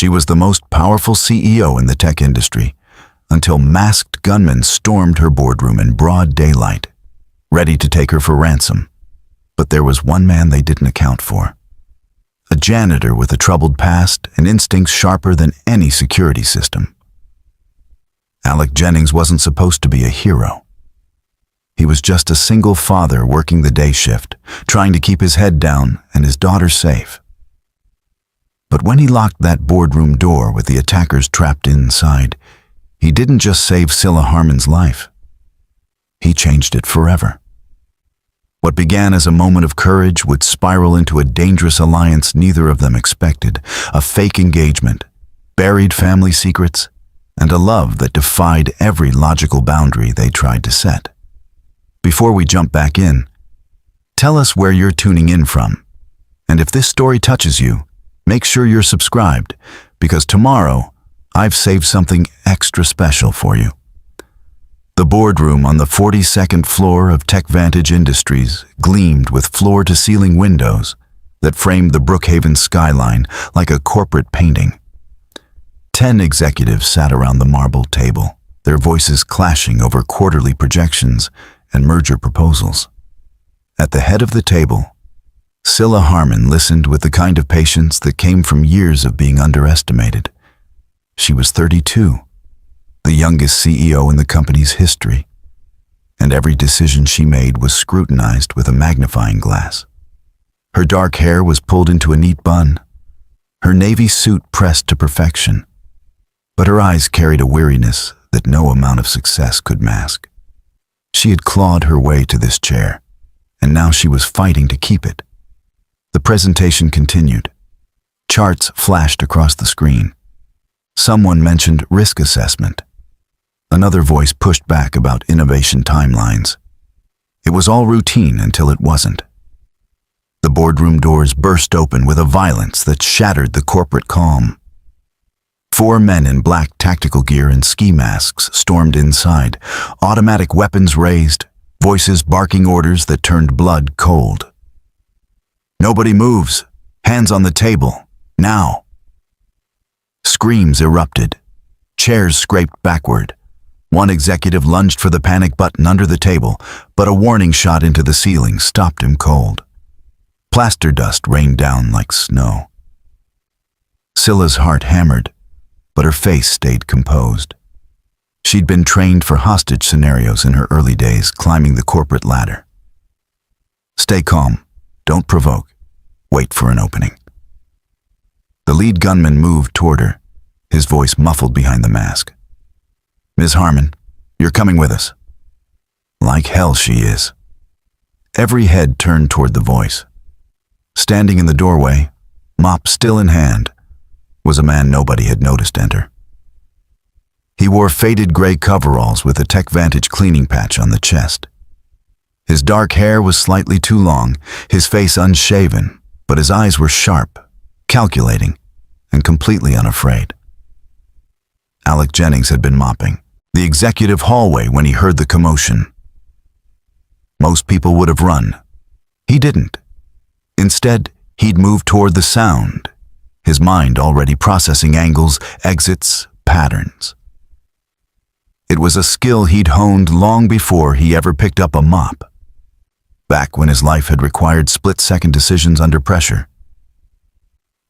She was the most powerful CEO in the tech industry, until masked gunmen stormed her boardroom in broad daylight, ready to take her for ransom. But there was one man they didn't account for. A janitor with a troubled past and instincts sharper than any security system. Alec Jennings wasn't supposed to be a hero. He was just a single father working the day shift, trying to keep his head down and his daughter safe. But when he locked that boardroom door with the attackers trapped inside, he didn't just save Scylla Harmon's life. He changed it forever. What began as a moment of courage would spiral into a dangerous alliance neither of them expected, a fake engagement, buried family secrets, and a love that defied every logical boundary they tried to set. Before we jump back in, tell us where you're tuning in from. And if this story touches you, make sure you're subscribed, because tomorrow I've saved something extra special for you. The boardroom on the 42nd floor of TechVantage Industries gleamed with floor-to-ceiling windows that framed the Brookhaven skyline like a corporate painting. 10 executives sat around the marble table, their voices clashing over quarterly projections and merger proposals. At the head of the table, Scylla Harmon listened with the kind of patience that came from years of being underestimated. She was 32, the youngest CEO in the company's history, and every decision she made was scrutinized with a magnifying glass. Her dark hair was pulled into a neat bun, her navy suit pressed to perfection, but her eyes carried a weariness that no amount of success could mask. She had clawed her way to this chair, and now she was fighting to keep it. The presentation continued. Charts flashed across the screen. Someone mentioned risk assessment. Another voice pushed back about innovation timelines. It was all routine until it wasn't. The boardroom doors burst open with a violence that shattered the corporate calm. 4 men in black tactical gear and ski masks stormed inside, automatic weapons raised, voices barking orders that turned blood cold. "Nobody moves. Hands on the table. Now." Screams erupted. Chairs scraped backward. One executive lunged for the panic button under the table, but a warning shot into the ceiling stopped him cold. Plaster dust rained down like snow. Scylla's heart hammered, but her face stayed composed. She'd been trained for hostage scenarios in her early days, climbing the corporate ladder. "Stay calm. Don't provoke. Wait for an opening." The lead gunman moved toward her, his voice muffled behind the mask. "Ms. Harmon, you're coming with us." Like hell she is. Every head turned toward the voice. Standing in the doorway, mop still in hand, was a man nobody had noticed enter. He wore faded gray coveralls with a TechVantage cleaning patch on the chest. His dark hair was slightly too long, his face unshaven, but his eyes were sharp, calculating, and completely unafraid. Alec Jennings had been mopping the executive hallway when he heard the commotion. Most people would have run. He didn't. Instead, he'd moved toward the sound, his mind already processing angles, exits, patterns. It was a skill he'd honed long before he ever picked up a mop, back when his life had required split-second decisions under pressure.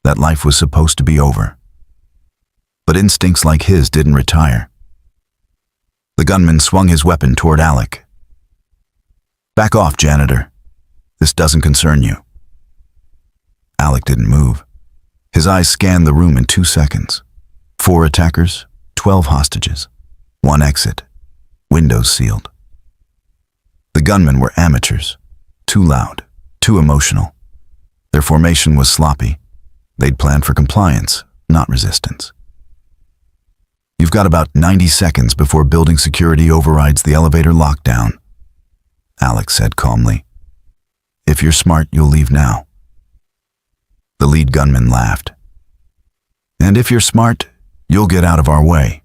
That life was supposed to be over. But instincts like his didn't retire. The gunman swung his weapon toward Alec. "Back off, janitor. This doesn't concern you." Alec didn't move. His eyes scanned the room in 2 seconds. 4 attackers, 12 hostages, 1 exit, windows sealed. The gunmen were amateurs, too loud, too emotional. Their formation was sloppy. They'd planned for compliance, not resistance. "You've got about 90 seconds before building security overrides the elevator lockdown," Alec said calmly. "If you're smart, you'll leave now." The lead gunman laughed. "And if you're smart, you'll get out of our way."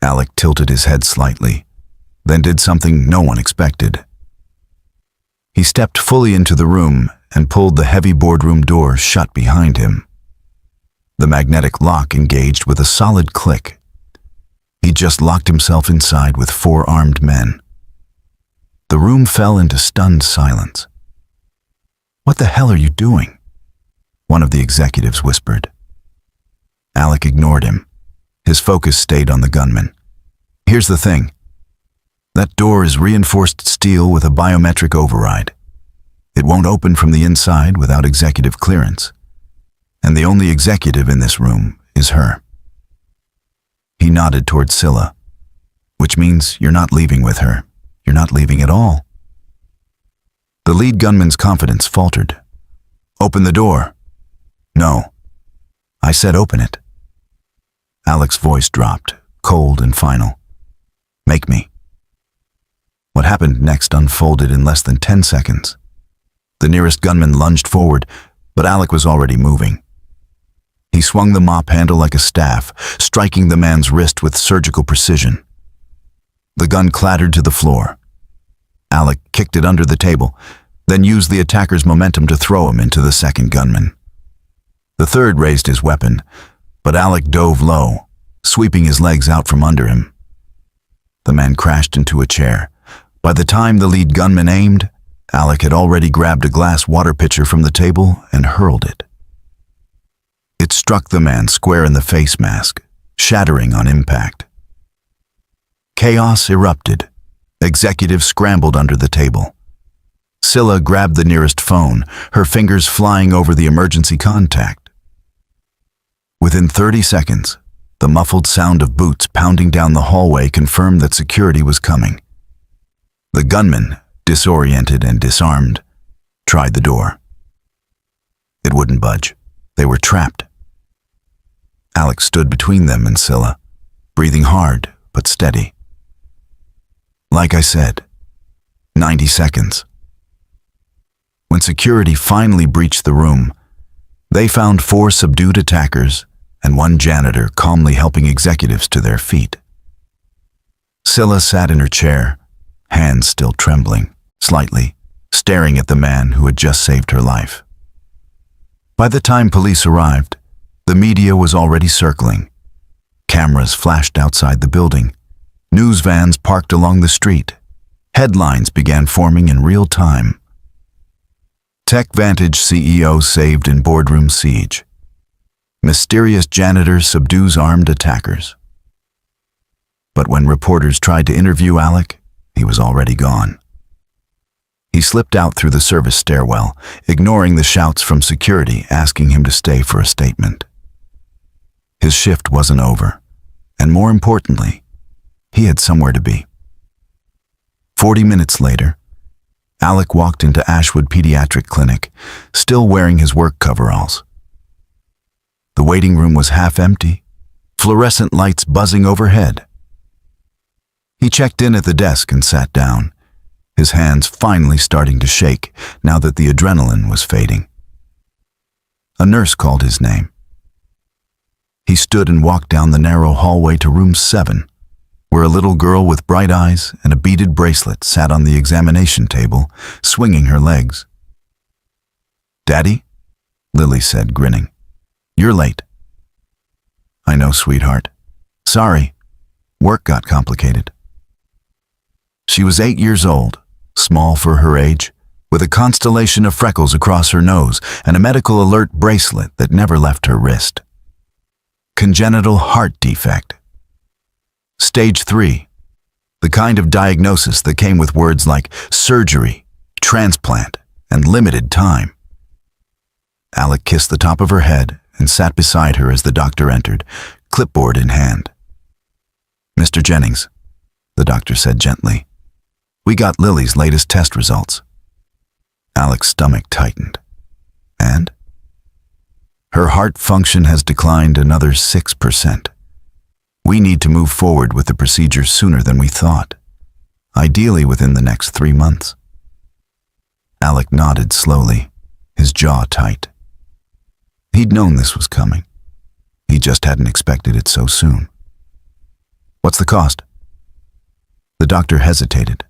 Alec tilted his head slightly, then did something no one expected. He stepped fully into the room and pulled the heavy boardroom door shut behind him. The magnetic lock engaged with a solid click. He just locked himself inside with 4 armed men. The room fell into stunned silence. "What the hell are you doing?" one of the executives whispered. Alec ignored him. His focus stayed on the gunman. "Here's the thing. That door is reinforced steel with a biometric override. It won't open from the inside without executive clearance. And the only executive in this room is her." He nodded toward Scylla, "Which means you're not leaving with her. You're not leaving at all." The lead gunman's confidence faltered. "Open the door." "No. I said open it." Alec's voice dropped, cold and final. "Make me." What happened next unfolded in less than 10 seconds. The nearest gunman lunged forward, but Alec was already moving. He swung the mop handle like a staff, striking the man's wrist with surgical precision. The gun clattered to the floor. Alec kicked it under the table, then used the attacker's momentum to throw him into the second gunman. The third raised his weapon, but Alec dove low, sweeping his legs out from under him. The man crashed into a chair. By the time the lead gunman aimed, Alec had already grabbed a glass water pitcher from the table and hurled it. It struck the man square in the face mask, shattering on impact. Chaos erupted. Executives scrambled under the table. Scylla grabbed the nearest phone, her fingers flying over the emergency contact. Within 30 seconds, the muffled sound of boots pounding down the hallway confirmed that security was coming. The gunman, disoriented and disarmed, tried the door. It wouldn't budge. They were trapped. Alec stood between them and Scylla, breathing hard but steady. Like I said, 90 seconds. When security finally breached the room, they found 4 subdued attackers and 1 janitor calmly helping executives to their feet. Scylla sat in her chair, hands still trembling, slightly, staring at the man who had just saved her life. By the time police arrived, the media was already circling. Cameras flashed outside the building. News vans parked along the street. Headlines began forming in real time. TechVantage CEO saved in boardroom siege. Mysterious janitor subdues armed attackers. But when reporters tried to interview Alec, he was already gone. He slipped out through the service stairwell, ignoring the shouts from security asking him to stay for a statement. His shift wasn't over, and more importantly, he had somewhere to be. 40 minutes later, Alec walked into Ashwood Pediatric Clinic, still wearing his work coveralls. The waiting room was half empty, fluorescent lights buzzing overhead. He checked in at the desk and sat down, his hands finally starting to shake now that the adrenaline was fading. A nurse called his name. He stood and walked down the narrow hallway to room 7, where a little girl with bright eyes and a beaded bracelet sat on the examination table, swinging her legs. "Daddy?" Lily said, grinning. "You're late." "I know, sweetheart. Sorry. Work got complicated." She was 8 years old, small for her age, with a constellation of freckles across her nose and a medical alert bracelet that never left her wrist. Congenital heart defect. Stage 3, the kind of diagnosis that came with words like surgery, transplant, and limited time. Alec kissed the top of her head and sat beside her as the doctor entered, clipboard in hand. "Mr. Jennings," the doctor said gently, "we got Lily's latest test results." Alec's stomach tightened. "And?" "Her heart function has declined another 6%. We need to move forward with the procedure sooner than we thought, ideally within the next 3 months. Alec nodded slowly, his jaw tight. He'd known this was coming. He just hadn't expected it so soon. "What's the cost?" The doctor hesitated.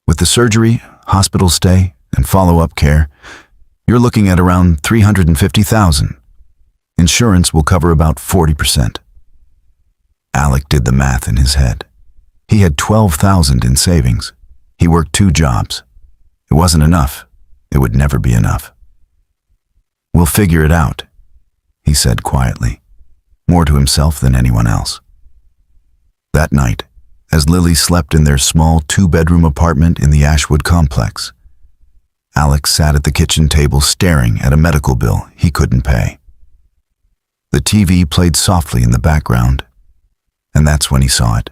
"With the surgery, hospital stay, and follow-up care, you're looking at around $350,000. Insurance will cover about 40%. Alec did the math in his head. He had $12,000 in savings. He worked 2 jobs. It wasn't enough. It would never be enough. "We'll figure it out," he said quietly, more to himself than anyone else. That night, as Lily slept in their small 2-bedroom apartment in the Ashwood complex, Alex sat at the kitchen table staring at a medical bill he couldn't pay. The TV played softly in the background, and that's when he saw it.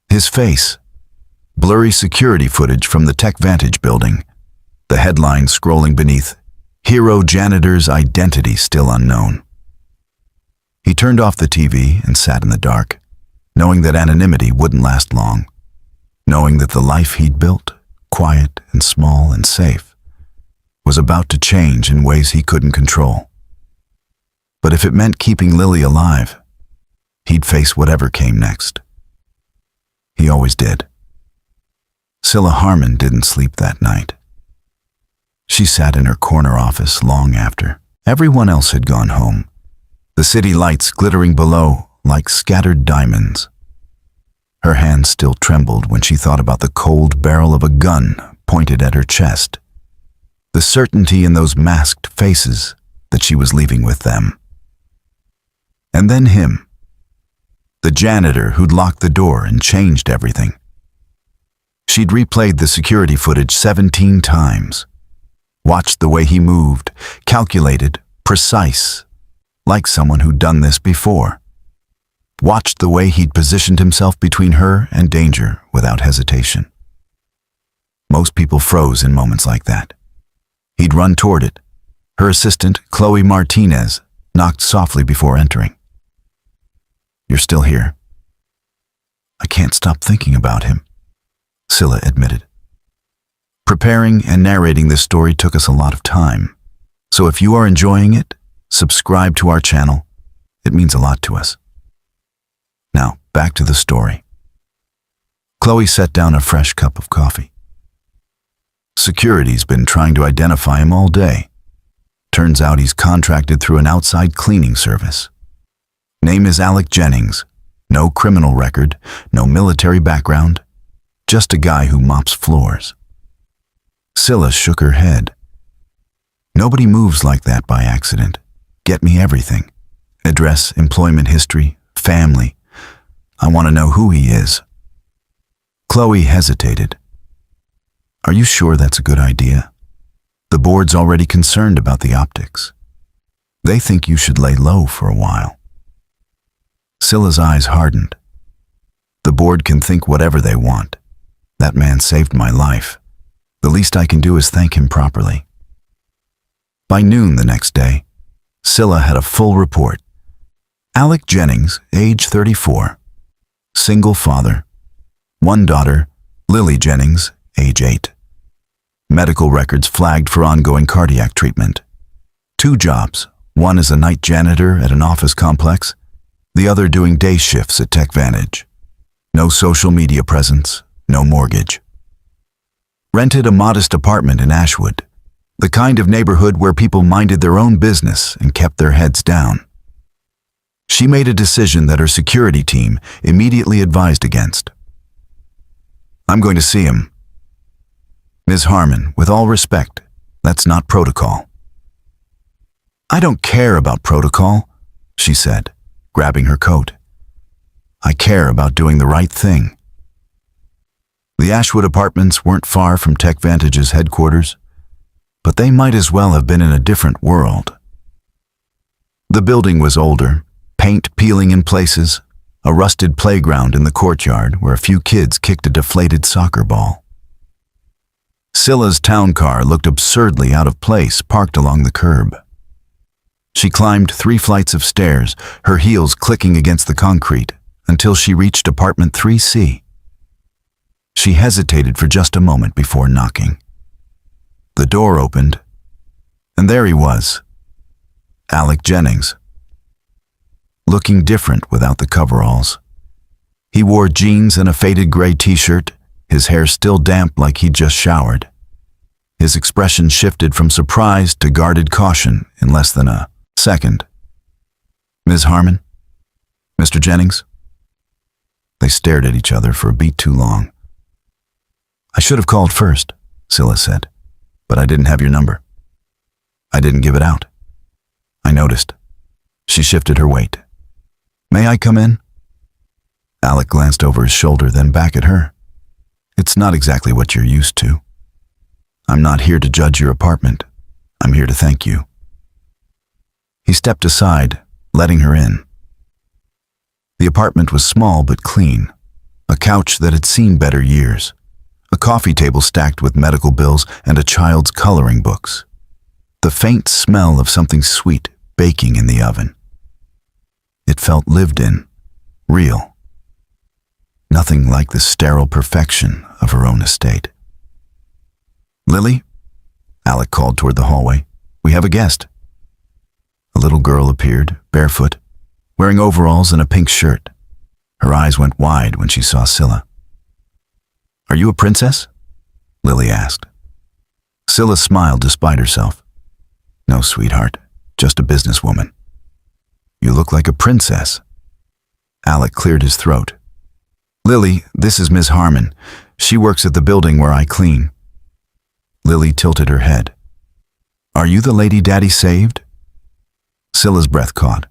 His face, blurry security footage from the Tech Vantage building, the headline scrolling beneath, "Hero Janitor's Identity Still Unknown." He turned off the TV and sat in the dark, knowing that anonymity wouldn't last long, knowing that the life he'd built, quiet and small and safe, was about to change in ways he couldn't control. But if it meant keeping Lily alive, he'd face whatever came next. He always did. Scylla Harmon didn't sleep that night. She sat in her corner office long after everyone else had gone home, the city lights glittering below like scattered diamonds. Her hands still trembled when she thought about the cold barrel of a gun pointed at her chest, the certainty in those masked faces that she was leaving with them. And then him, the janitor who'd locked the door and changed everything. She'd replayed the security footage 17 times, watched the way he moved, calculated, precise, like someone who'd done this before. Watched the way he'd positioned himself between her and danger without hesitation. Most people froze in moments like that. He'd run toward it. Her assistant, Chloe Martinez, knocked softly before entering. "You're still here." "I can't stop thinking about him," Scylla admitted. Preparing and narrating this story took us a lot of time, so if you are enjoying it, subscribe to our channel. It means a lot to us. Now, back to the story. Chloe set down a fresh cup of coffee. "Security's been trying to identify him all day. Turns out he's contracted through an outside cleaning service. Name is Alec Jennings. No criminal record, no military background. Just a guy who mops floors." Scylla shook her head. "Nobody moves like that by accident. Get me everything. Address, employment history, family. I want to know who he is." Chloe hesitated. "Are you sure that's a good idea? The board's already concerned about the optics. They think you should lay low for a while." Scylla's eyes hardened. "The board can think whatever they want. That man saved my life. The least I can do is thank him properly." By noon the next day, Scylla had a full report. Alec Jennings, age 34. Single father. 1 daughter, Lily Jennings, age 8. Medical records flagged for ongoing cardiac treatment. 2 jobs, one as a night janitor at an office complex, the other doing day shifts at Tech Vantage. No social media presence, no mortgage. Rented a modest apartment in Ashwood, the kind of neighborhood where people minded their own business and kept their heads down. She made a decision that her security team immediately advised against. "I'm going to see him." "Ms. Harmon, with all respect, that's not protocol." "I don't care about protocol," she said, grabbing her coat. "I care about doing the right thing." The Ashwood apartments weren't far from Tech Vantage's headquarters, but they might as well have been in a different world. The building was older, paint peeling in places, a rusted playground in the courtyard where a few kids kicked a deflated soccer ball. Scylla's town car looked absurdly out of place parked along the curb. She climbed 3 flights of stairs, her heels clicking against the concrete, until she reached apartment 3C. She hesitated for just a moment before knocking. The door opened, and there he was, Alec Jennings. Looking different without the coveralls. He wore jeans and a faded gray t-shirt, his hair still damp like he'd just showered. His expression shifted from surprise to guarded caution in less than a second. Ms. Harmon? Mr. Jennings? They stared at each other for a beat too long. I should have called first, Scylla said, but I didn't have your number. I didn't give it out. I noticed. She shifted her weight. May I come in? Alec glanced over his shoulder, then back at her. It's not exactly what you're used to. I'm not here to judge your apartment. I'm here to thank you. He stepped aside, letting her in. The apartment was small but clean, a couch that had seen better years, a coffee table stacked with medical bills and a child's coloring books. The faint smell of something sweet baking in the oven. It felt lived in, real. Nothing like the sterile perfection of her own estate. Lily? Alec called toward the hallway. We have a guest. A little girl appeared, barefoot, wearing overalls and a pink shirt. Her eyes went wide when she saw Scylla. Are you a princess? Lily asked. Scylla smiled despite herself. No, sweetheart, just a businesswoman. You look like a princess. Alec cleared his throat. Lily, this is Ms. Harmon. She works at the building where I clean. Lily tilted her head. Are you the lady Daddy saved? Scylla's breath caught.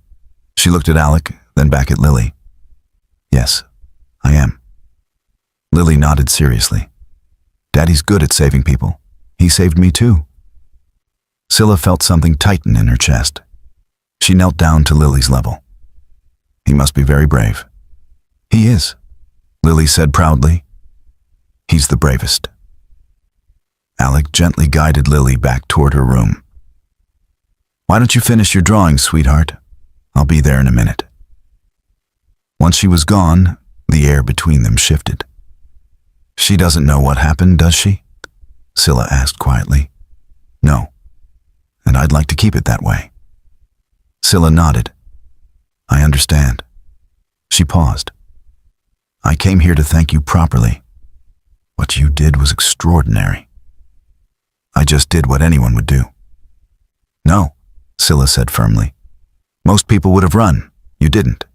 She looked at Alec, then back at Lily. Yes, I am. Lily nodded seriously. Daddy's good at saving people. He saved me too. Scylla felt something tighten in her chest. She knelt down to Lily's level. He must be very brave. He is, Lily said proudly. He's the bravest. Alec gently guided Lily back toward her room. Why don't you finish your drawing, sweetheart? I'll be there in a minute. Once she was gone, the air between them shifted. She doesn't know what happened, does she? Scylla asked quietly. No, and I'd like to keep it that way. Scylla nodded. I understand. She paused. I came here to thank you properly. What you did was extraordinary. I just did what anyone would do. No, Scylla said firmly. Most people would have run. You didn't.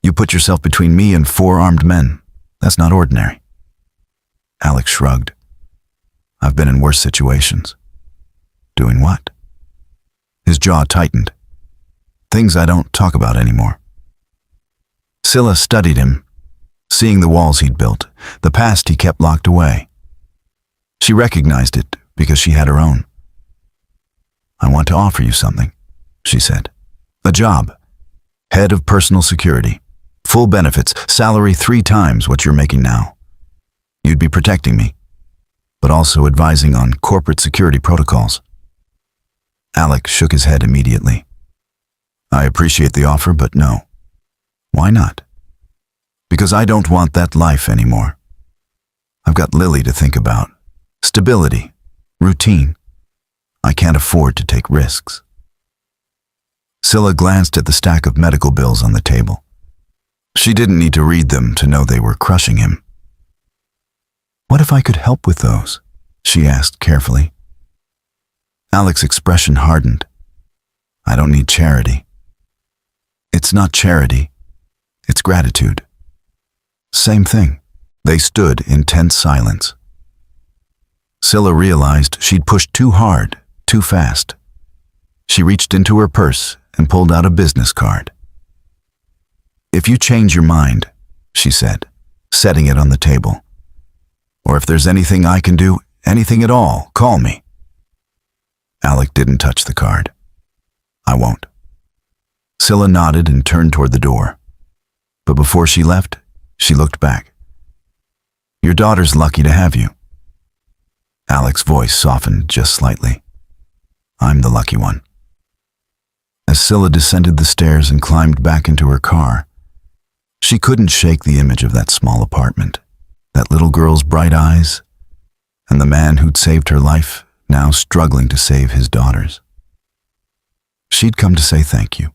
You put yourself between me and 4 armed men. That's not ordinary. Alex shrugged. I've been in worse situations. Doing what? His jaw tightened. Things I don't talk about anymore. Scylla studied him, seeing the walls he'd built, the past he kept locked away. She recognized it because she had her own. I want to offer you something, she said. A job. Head of personal security. Full benefits, salary 3 times what you're making now. You'd be protecting me, but also advising on corporate security protocols. Alec shook his head immediately. I appreciate the offer, but no. Why not? Because I don't want that life anymore. I've got Lily to think about. Stability. Routine. I can't afford to take risks. Scylla glanced at the stack of medical bills on the table. She didn't need to read them to know they were crushing him. What if I could help with those? She asked carefully. Alec's expression hardened. I don't need charity. It's not charity. It's gratitude. Same thing. They stood in tense silence. Scylla realized she'd pushed too hard, too fast. She reached into her purse and pulled out a business card. If you change your mind, she said, setting it on the table, or if there's anything I can do, anything at all, call me. Alec didn't touch the card. I won't. Scylla nodded and turned toward the door. But before she left, she looked back. Your daughter's lucky to have you. Alec's voice softened just slightly. I'm the lucky one. As Scylla descended the stairs and climbed back into her car, she couldn't shake the image of that small apartment, that little girl's bright eyes, and the man who'd saved her life, now struggling to save his daughter's. She'd come to say thank you.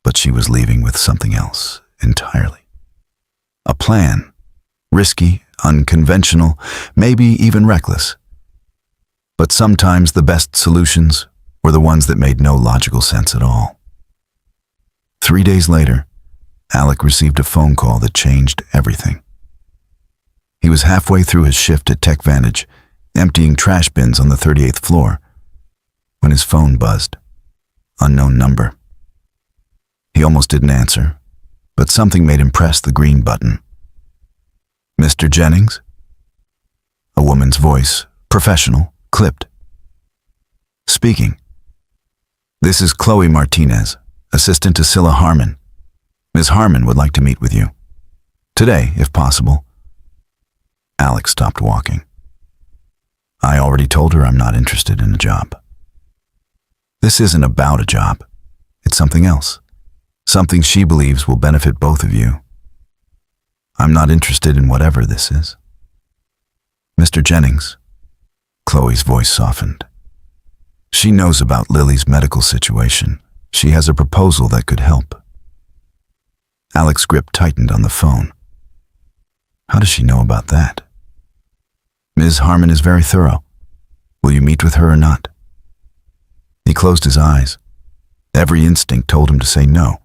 But she was leaving with something else entirely. A plan, risky, unconventional, maybe even reckless. But sometimes the best solutions were the ones that made no logical sense at all. 3 days later, Alec received a phone call that changed everything. He was halfway through his shift at TechVantage, emptying trash bins on the 38th floor, when his phone buzzed. Unknown number. He almost didn't answer, but something made him press the green button. "Mr. Jennings?" A woman's voice, professional, clipped. "Speaking. This is Chloe Martinez, assistant to Scylla Harmon. Ms. Harmon would like to meet with you. Today, if possible." Alex stopped walking. "I already told her I'm not interested in a job." "This isn't about a job. It's something else. Something she believes will benefit both of you. I'm not interested in whatever this is." "Mr. Jennings," Chloe's voice softened. "She knows about Lily's medical situation. She has a proposal that could help." Alex's grip tightened on the phone. How does she know about that? "Ms. Harmon is very thorough. Will you meet with her or not?" He closed his eyes. Every instinct told him to say no.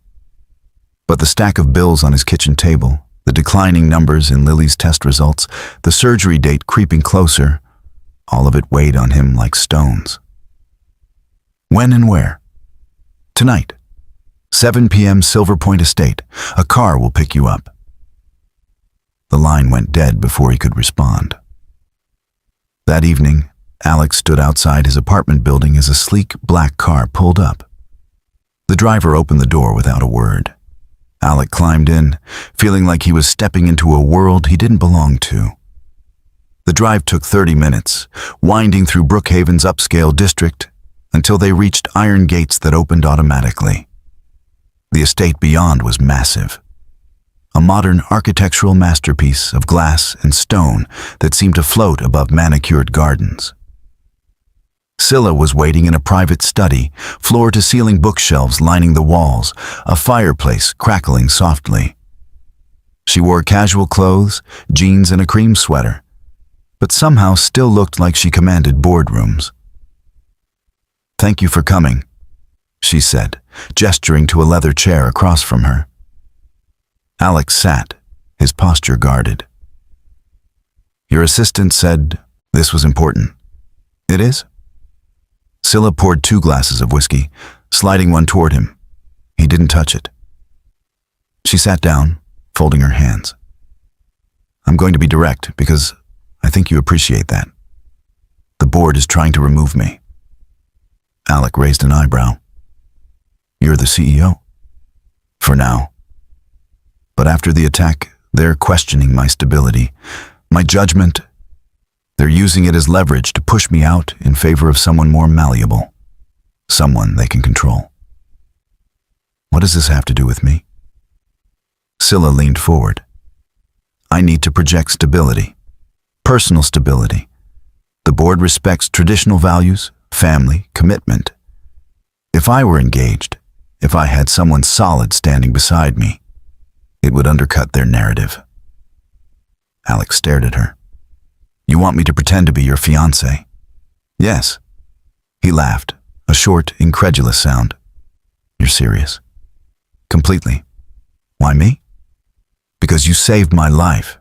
But the stack of bills on his kitchen table, the declining numbers in Lily's test results, the surgery date creeping closer, all of it weighed on him like stones. "When and where?" "Tonight. 7 p.m. Silver Point Estate. A car will pick you up." The line went dead before he could respond. That evening, Alex stood outside his apartment building as a sleek black car pulled up. The driver opened the door without a word. Alec climbed in, feeling like he was stepping into a world he didn't belong to. The drive took 30 minutes, winding through Brookhaven's upscale district until they reached iron gates that opened automatically. The estate beyond was massive. A modern architectural masterpiece of glass and stone that seemed to float above manicured gardens. Scylla was waiting in a private study, floor-to-ceiling bookshelves lining the walls, a fireplace crackling softly. She wore casual clothes, jeans and a cream sweater, but somehow still looked like she commanded boardrooms. "Thank you for coming," she said, gesturing to a leather chair across from her. Alex sat, his posture guarded. "Your assistant said this was important." "It is?" Scylla poured 2 glasses of whiskey, sliding one toward him. He didn't touch it. She sat down, folding her hands. "I'm going to be direct because I think you appreciate that. The board is trying to remove me." Alec raised an eyebrow. "You're the CEO?" "For now. But after the attack, they're questioning my stability, my judgment. They're using it as leverage to push me out in favor of someone more malleable, someone they can control." "What does this have to do with me?" Scylla leaned forward. "I need to project stability, personal stability. The board respects traditional values, family, commitment. If I were engaged, if I had someone solid standing beside me, it would undercut their narrative." Alex stared at her. "You want me to pretend to be your fiancé?" "Yes." He laughed, a short, incredulous sound. "You're serious?" "Completely." "Why me?" "Because you saved my life.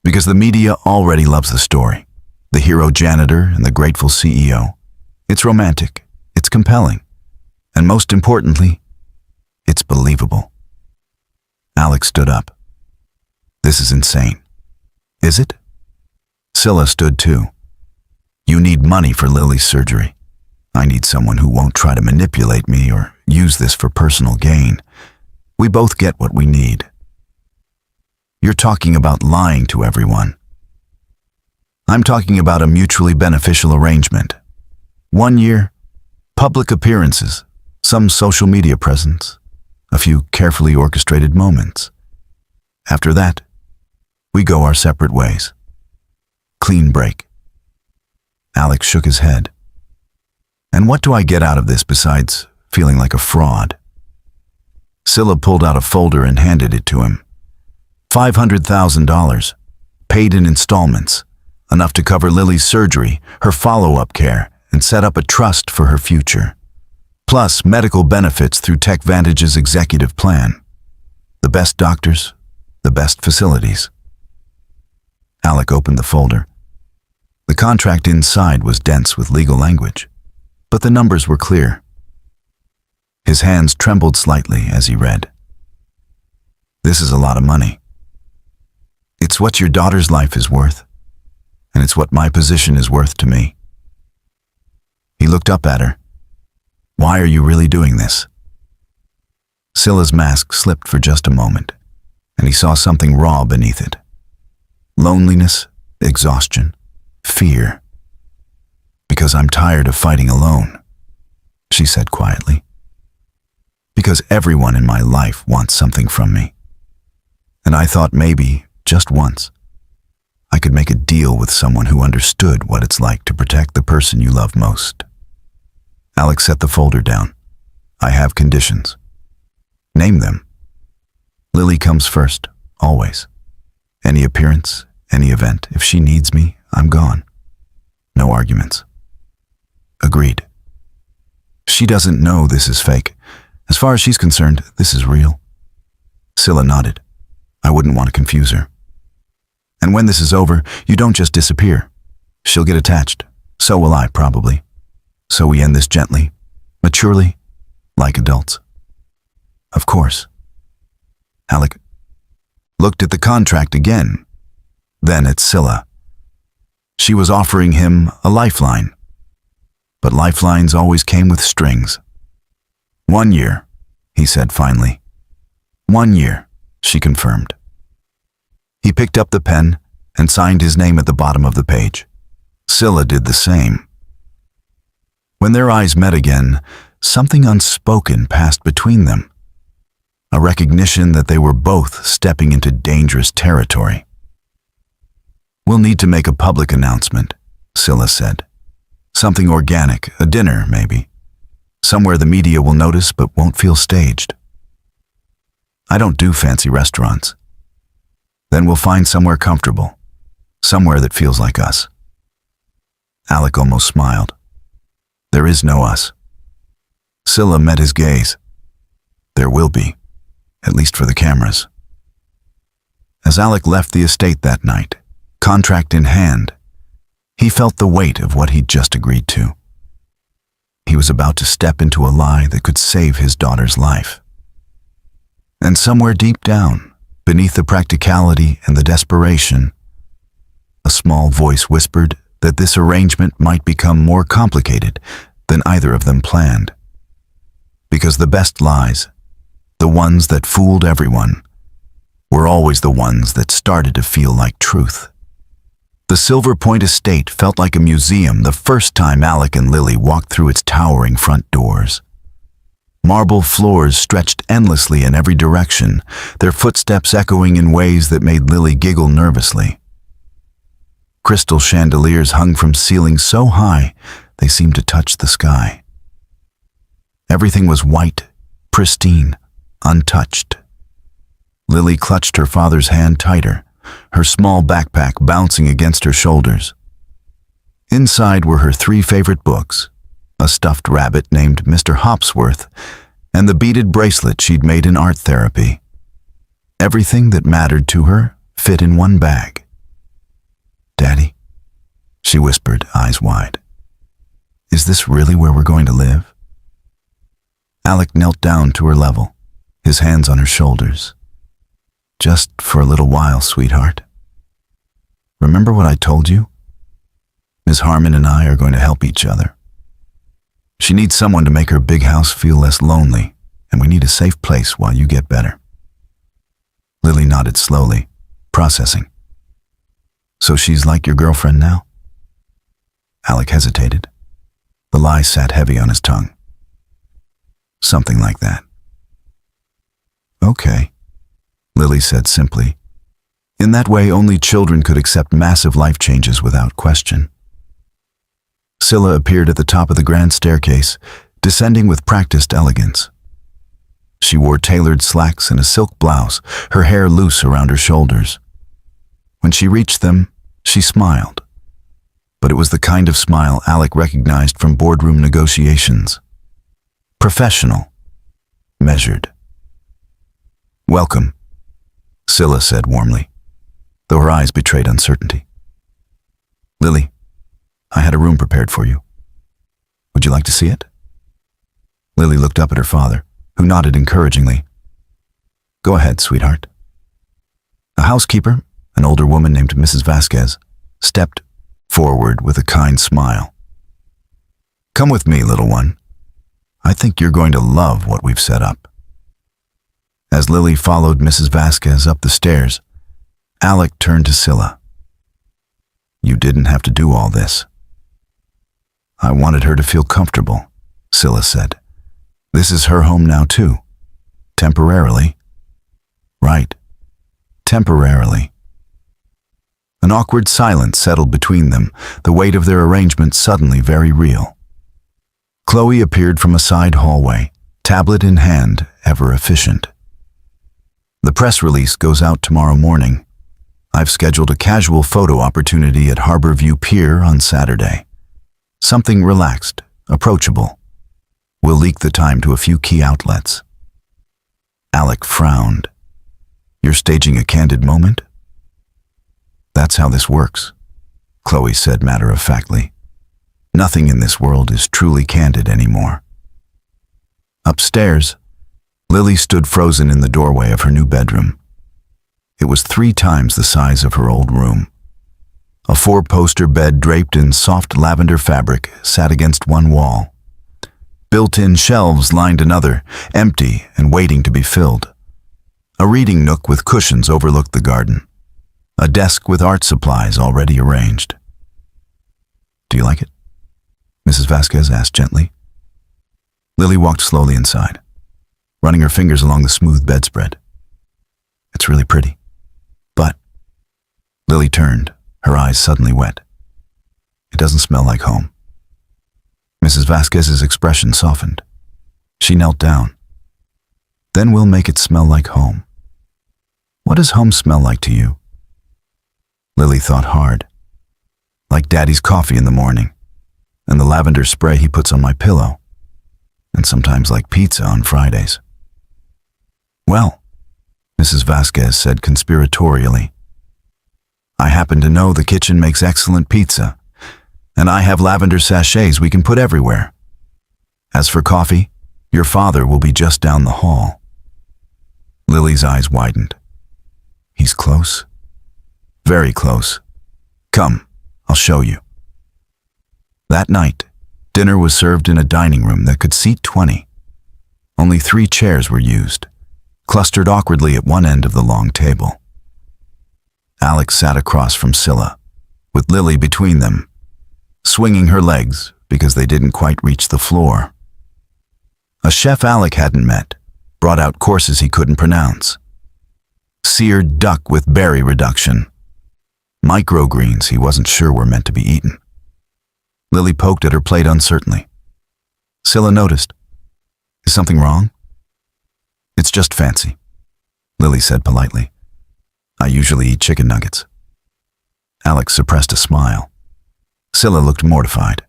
Because the media already loves the story. The hero janitor and the grateful CEO. It's romantic. It's compelling. And most importantly, it's believable." Alex stood up. "This is insane." "Is it?" Scylla stood too. "You need money for Lily's surgery. I need someone who won't try to manipulate me or use this for personal gain. We both get what we need." "You're talking about lying to everyone." "I'm talking about a mutually beneficial arrangement. 1 year, public appearances, some social media presence, a few carefully orchestrated moments. After that, we go our separate ways. Clean break." Alex shook his head. "And what do I get out of this besides feeling like a fraud?" Scylla pulled out a folder and handed it to him. $500,000, paid in installments, enough to cover Lily's surgery, her follow-up care, and set up a trust for her future. Plus medical benefits through TechVantage's executive plan. The best doctors, the best facilities. Alec opened the folder. The contract inside was dense with legal language, but the numbers were clear. His hands trembled slightly as he read. This is a lot of money. It's what your daughter's life is worth, and it's what my position is worth to me. He looked up at her. Why are you really doing this? Scylla's mask slipped for just a moment, and he saw something raw beneath it. Loneliness, exhaustion, fear. Because I'm tired of fighting alone, she said quietly. Because everyone in my life wants something from me. And I thought maybe, just once, I could make a deal with someone who understood what it's like to protect the person you love most. Alex set the folder down. I have conditions. Name them. Lily comes first, always. Any appearance, any event. If she needs me, I'm gone. No arguments. Agreed. She doesn't know this is fake. As far as she's concerned, this is real. Scylla nodded. I wouldn't want to confuse her. And when this is over, you don't just disappear. She'll get attached. So will I, probably. So we end this gently, maturely, like adults. Of course. Alec looked at the contract again, then at Scylla. She was offering him a lifeline. But lifelines always came with strings. 1 year, he said finally. 1 year, she confirmed. He picked up the pen and signed his name at the bottom of the page. Scylla did the same. When their eyes met again, something unspoken passed between them. A recognition that they were both stepping into dangerous territory. We'll need to make a public announcement, Scylla said. Something organic, a dinner maybe. Somewhere the media will notice but won't feel staged. I don't do fancy restaurants. Then we'll find somewhere comfortable, somewhere that feels like us. Alec almost smiled. There is no us. Scylla met his gaze. There will be, at least for the cameras. As Alec left the estate that night, contract in hand, he felt the weight of what he'd just agreed to. He was about to step into a lie that could save his daughter's life. And somewhere deep down, beneath the practicality and the desperation, a small voice whispered that this arrangement might become more complicated than either of them planned. Because the best lies, the ones that fooled everyone, were always the ones that started to feel like truth. The Silver Point estate felt like a museum the first time Alec and Lily walked through its towering front doors. Marble floors stretched endlessly in every direction, their footsteps echoing in ways that made Lily giggle nervously. Crystal chandeliers hung from ceilings so high they seemed to touch the sky. Everything was white, pristine, untouched. Lily clutched her father's hand tighter, her small backpack bouncing against her shoulders. Inside were her 3 favorite books, a stuffed rabbit named Mr. Hopsworth, and the beaded bracelet she'd made in art therapy. Everything that mattered to her fit in one bag. Daddy, she whispered, eyes wide. Is this really where we're going to live? Alec knelt down to her level, his hands on her shoulders. Just for a little while, sweetheart. Remember what I told you? Ms. Harmon and I are going to help each other. She needs someone to make her big house feel less lonely, and we need a safe place while you get better. Lily nodded slowly, processing. So she's like your girlfriend now? Alec hesitated. The lie sat heavy on his tongue. Something like that. Okay, Lily said simply. In that way, only children could accept massive life changes without question. Scylla appeared at the top of the grand staircase, descending with practiced elegance. She wore tailored slacks and a silk blouse, her hair loose around her shoulders. When she reached them, she smiled. But it was the kind of smile Alec recognized from boardroom negotiations. Professional. Measured. "Welcome," Scylla said warmly, though her eyes betrayed uncertainty. "Lily, I had a room prepared for you. Would you like to see it?" Lily looked up at her father, who nodded encouragingly. "Go ahead, sweetheart." A housekeeper, an older woman named Mrs. Vasquez, stepped forward with a kind smile. "Come with me, little one. I think you're going to love what we've set up." As Lily followed Mrs. Vasquez up the stairs, Alec turned to Scylla. "You didn't have to do all this." "I wanted her to feel comfortable," Scylla said. "This is her home now, too. Temporarily." "Right. Temporarily." An awkward silence settled between them, the weight of their arrangement suddenly very real. Chloe appeared from a side hallway, tablet in hand, ever efficient. "The press release goes out tomorrow morning. I've scheduled a casual photo opportunity at Harbor View Pier on Saturday. Something relaxed, approachable. We'll leak the time to a few key outlets." Alec frowned. "You're staging a candid moment?" "That's how this works," Chloe said matter-of-factly. "Nothing in this world is truly candid anymore." Upstairs, Lily stood frozen in the doorway of her new bedroom. It was 3 times the size of her old room. A 4-poster bed draped in soft lavender fabric sat against one wall. Built-in shelves lined another, empty and waiting to be filled. A reading nook with cushions overlooked the garden. A desk with art supplies already arranged. "Do you like it?" Mrs. Vasquez asked gently. Lily walked slowly inside, running her fingers along the smooth bedspread. "It's really pretty. But..." Lily turned, her eyes suddenly wet. "It doesn't smell like home." Mrs. Vasquez's expression softened. She knelt down. "Then we'll make it smell like home. What does home smell like to you?" Lily thought hard. "Like Daddy's coffee in the morning, and the lavender spray he puts on my pillow, and sometimes like pizza on Fridays." "Well," Mrs. Vasquez said conspiratorially, "I happen to know the kitchen makes excellent pizza, and I have lavender sachets we can put everywhere. As for coffee, your father will be just down the hall." Lily's eyes widened. "He's close?" "Very close. Come, I'll show you." That night, dinner was served in a dining room that could seat 20. Only 3 chairs were used, clustered awkwardly at one end of the long table. Alex sat across from Scylla, with Lily between them, swinging her legs because they didn't quite reach the floor. A chef Alec hadn't met brought out courses he couldn't pronounce. Seared duck with berry reduction. Microgreens he wasn't sure were meant to be eaten. Lily poked at her plate uncertainly. Scylla noticed. "Is something wrong?" "It's just fancy," Lily said politely. "I usually eat chicken nuggets." Alex suppressed a smile. Scylla looked mortified.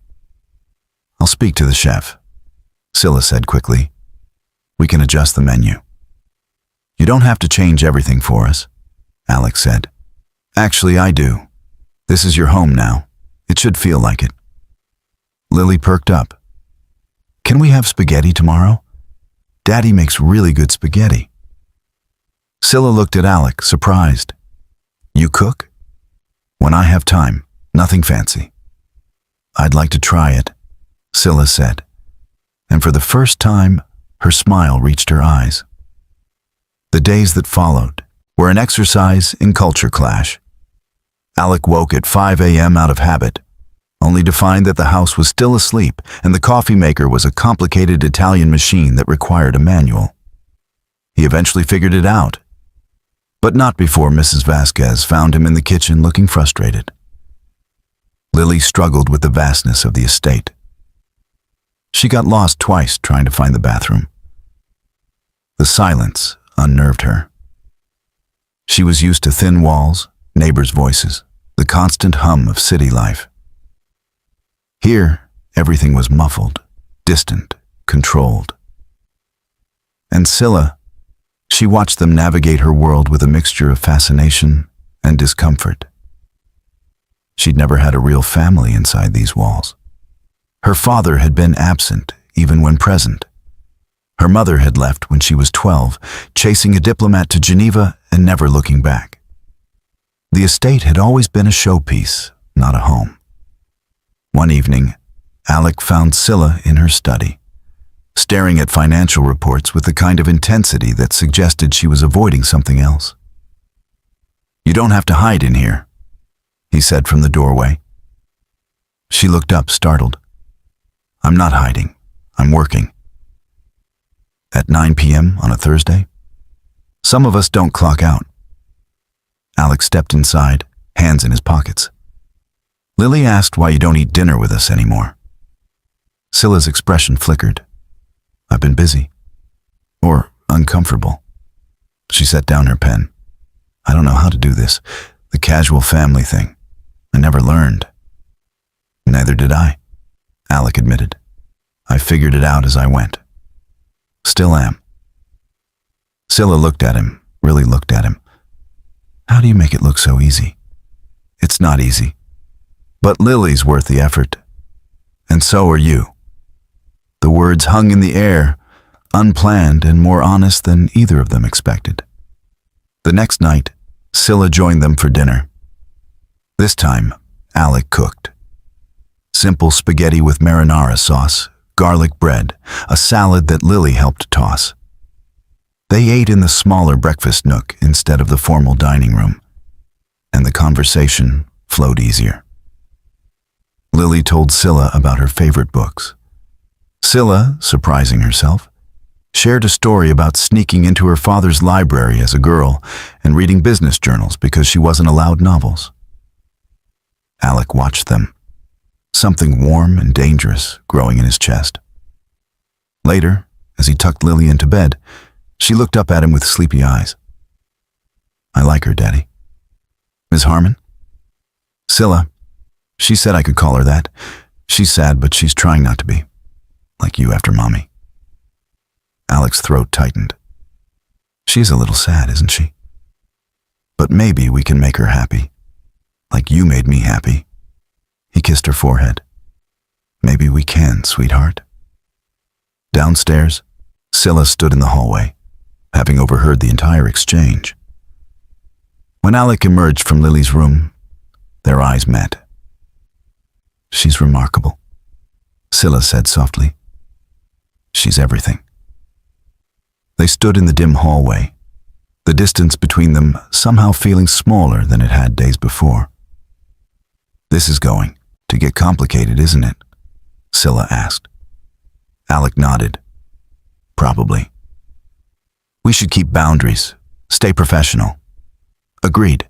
"I'll speak to the chef," Scylla said quickly. "We can adjust the menu." "You don't have to change everything for us," Alex said. "Actually, I do. This is your home now. It should feel like it." Lily perked up. "Can we have spaghetti tomorrow? Daddy makes really good spaghetti." Scylla looked at Alec, surprised. "You cook?" "When I have time, nothing fancy." "I'd like to try it," Scylla said, and for the first time, her smile reached her eyes. The days that followed were an exercise in culture clash. Alec woke at 5 a.m. out of habit, only to find that the house was still asleep and the coffee maker was a complicated Italian machine that required a manual. He eventually figured it out, but not before Mrs. Vasquez found him in the kitchen looking frustrated. Lily struggled with the vastness of the estate. She got lost twice trying to find the bathroom. The silence unnerved her. She was used to thin walls, neighbors' voices, the constant hum of city life. Here, everything was muffled, distant, controlled. And Scylla, she watched them navigate her world with a mixture of fascination and discomfort. She'd never had a real family inside these walls. Her father had been absent, even when present. Her mother had left when she was 12, chasing a diplomat to Geneva and never looking back. The estate had always been a showpiece, not a home. One evening, Alec found Scylla in her study, staring at financial reports with the kind of intensity that suggested she was avoiding something else. "You don't have to hide in here," he said from the doorway. She looked up, startled. "I'm not hiding. I'm working." "At 9 p.m. on a Thursday? Some of us don't clock out." Alex stepped inside, hands in his pockets. "Lily asked why you don't eat dinner with us anymore." Scylla's expression flickered. "I've been busy. Or uncomfortable." She set down her pen. "I don't know how to do this. The casual family thing. I never learned." "Neither did I," Alec admitted. "I figured it out as I went. Still am." Scylla looked at him, really looked at him. "How do you make it look so easy?" "It's not easy. But Lily's worth the effort. And so are you." The words hung in the air, unplanned and more honest than either of them expected. The next night, Scylla joined them for dinner. This time, Alec cooked. Simple spaghetti with marinara sauce, garlic bread, a salad that Lily helped toss. They ate in the smaller breakfast nook instead of the formal dining room, and the conversation flowed easier. Lily told Scylla about her favorite books. Scylla, surprising herself, shared a story about sneaking into her father's library as a girl and reading business journals because she wasn't allowed novels. Alec watched them, something warm and dangerous growing in his chest. Later, as he tucked Lily into bed, she looked up at him with sleepy eyes. "I like her, Daddy." "Ms. Harmon?" "Scylla. She said I could call her that. She's sad, but she's trying not to be. Like you after Mommy." Alec's throat tightened. "She's a little sad, isn't she? But maybe we can make her happy. Like you made me happy." He kissed her forehead. "Maybe we can, sweetheart." Downstairs, Scylla stood in the hallway, having overheard the entire exchange. When Alec emerged from Lily's room, their eyes met. "She's remarkable," Scylla said softly. "She's everything." They stood in the dim hallway, the distance between them somehow feeling smaller than it had days before. "This is going to get complicated, isn't it?" Scylla asked. Alec nodded. "Probably. We should keep boundaries, stay professional." "Agreed."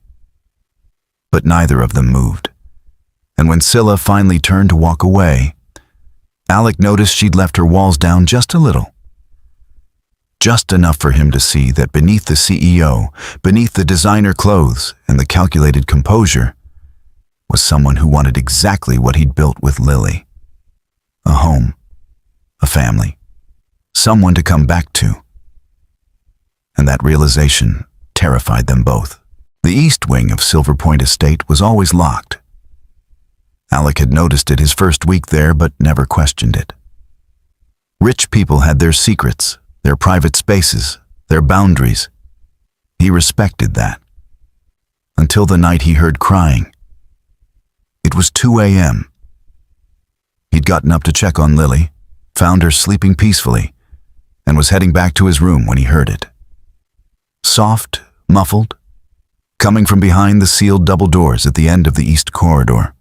But neither of them moved. And when Scylla finally turned to walk away, Alec noticed she'd left her walls down just a little. Just enough for him to see that beneath the CEO, beneath the designer clothes and the calculated composure, was someone who wanted exactly what he'd built with Lily. A home, a family, someone to come back to. And that realization terrified them both. The east wing of Silver Point Estate was always locked. Alec had noticed it his first week there, but never questioned it. Rich people had their secrets, their private spaces, their boundaries. He respected that. Until the night he heard crying. It was 2 a.m. He'd gotten up to check on Lily, found her sleeping peacefully, and was heading back to his room when he heard it. Soft, muffled, coming from behind the sealed double doors at the end of the east corridor.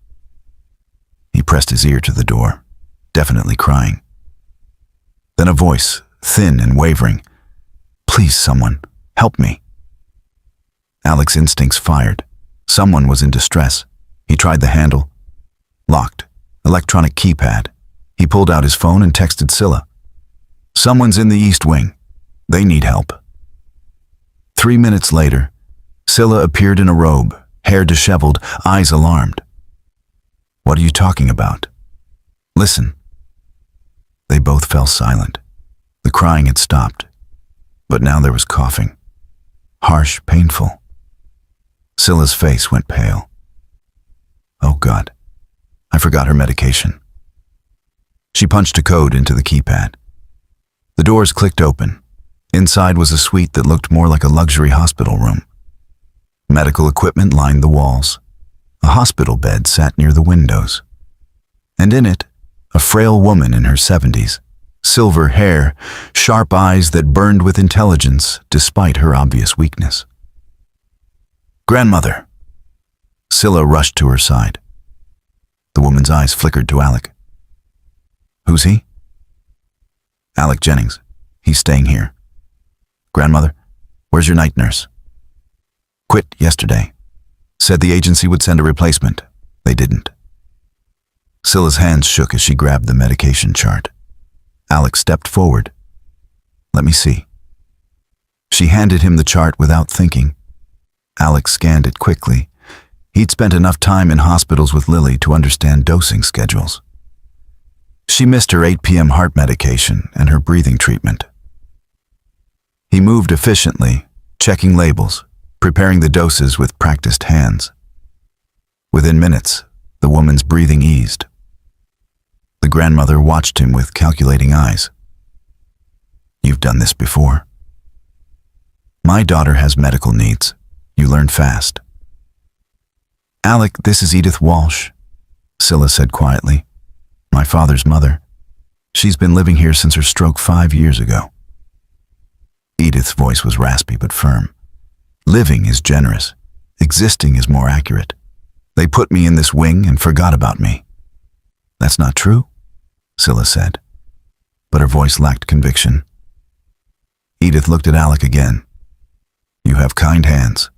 He pressed his ear to the door, definitely crying. Then a voice, thin and wavering. "Please, someone, help me." Alec's instincts fired. Someone was in distress. He tried the handle. Locked. Electronic keypad. He pulled out his phone and texted Scylla. "Someone's in the east wing. They need help." 3 minutes later, Scylla appeared in a robe, hair disheveled, eyes alarmed. "What are you talking about? Listen." They both fell silent. The crying had stopped. But now there was coughing. Harsh, painful. Scylla's face went pale. Oh God, I forgot her medication. She punched a code into the keypad. The doors clicked open. Inside was a suite that looked more like a luxury hospital room. Medical equipment lined the walls. A hospital bed sat near the windows. And in it, a frail woman in her 70s, silver hair, sharp eyes that burned with intelligence despite her obvious weakness. Grandmother. Scylla rushed to her side. The woman's eyes flickered to Alec. Who's he? Alec Jennings. He's staying here. Grandmother, where's your night nurse? Quit yesterday. Said the agency would send a replacement. They didn't. Scylla's hands shook as she grabbed the medication chart. Alec stepped forward. Let me see. She handed him the chart without thinking. Alec scanned it quickly. He'd spent enough time in hospitals with Lily to understand dosing schedules. She missed her 8 p.m. heart medication and her breathing treatment. He moved efficiently, checking labels, preparing the doses with practiced hands. Within minutes, the woman's breathing eased. The grandmother watched him with calculating eyes. You've done this before. My daughter has medical needs. You learn fast. Alec, this is Edith Walsh, Scylla said quietly. My father's mother. She's been living here since her stroke 5 years ago. Edith's voice was raspy but firm. Living is generous. Existing is more accurate. They put me in this wing and forgot about me. That's not true, Scylla said, but her voice lacked conviction. Edith looked at Alec again. You have kind hands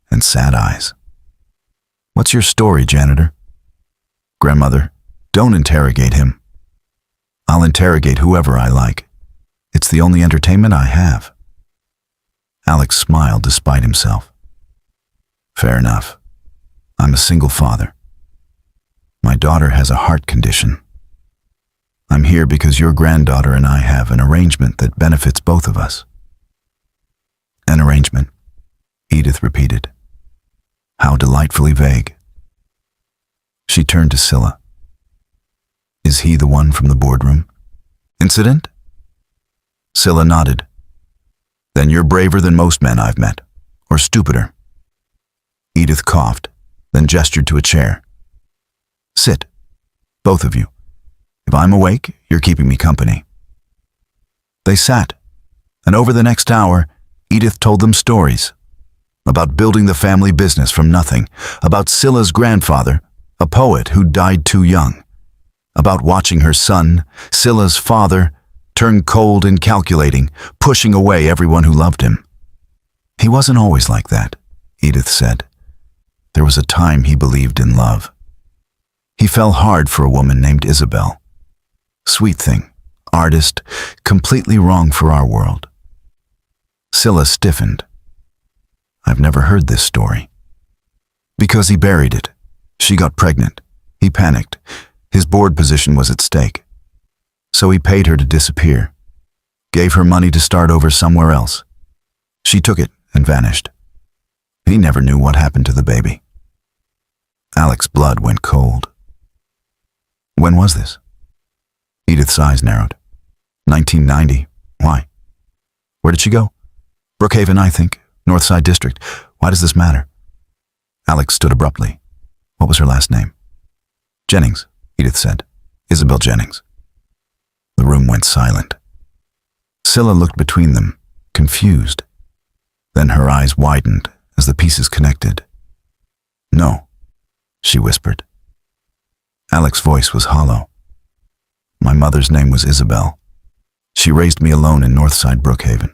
and sad eyes. What's your story, janitor? Grandmother, don't interrogate him. I'll interrogate whoever I like. It's the only entertainment I have. Alex smiled despite himself. Fair enough. I'm a single father. My daughter has a heart condition. I'm here because your granddaughter and I have an arrangement that benefits both of us. An arrangement, Edith repeated. How delightfully vague. She turned to Scylla. Is he the one from the boardroom? Incident? Scylla nodded. Then you're braver than most men I've met, or stupider. Edith coughed, then gestured to a chair. Sit, both of you. If I'm awake, you're keeping me company. They sat, and over the next hour, Edith told them stories. About building the family business from nothing, about Scylla's grandfather, a poet who died too young, about watching her son, Scylla's father, turn cold and calculating, pushing away everyone who loved him. He wasn't always like that, Edith said. There was a time he believed in love. He fell hard for a woman named Isabel. Sweet thing, artist, completely wrong for our world. Scylla stiffened. I've never heard this story. Because he buried it. She got pregnant. He panicked. His board position was at stake. So he paid her to disappear. Gave her money to start over somewhere else. She took it and vanished. He never knew what happened to the baby. Alec's blood went cold. When was this? Edith's eyes narrowed. 1990. Why? Where did she go? Brookhaven, I think. Northside District. Why does this matter? Alex stood abruptly. What was her last name? Jennings, Edith said. Isabel Jennings. The room went silent. Scylla looked between them, confused. Then her eyes widened as the pieces connected. No, she whispered. Alex's voice was hollow. My mother's name was Isabel. She raised me alone in Northside Brookhaven.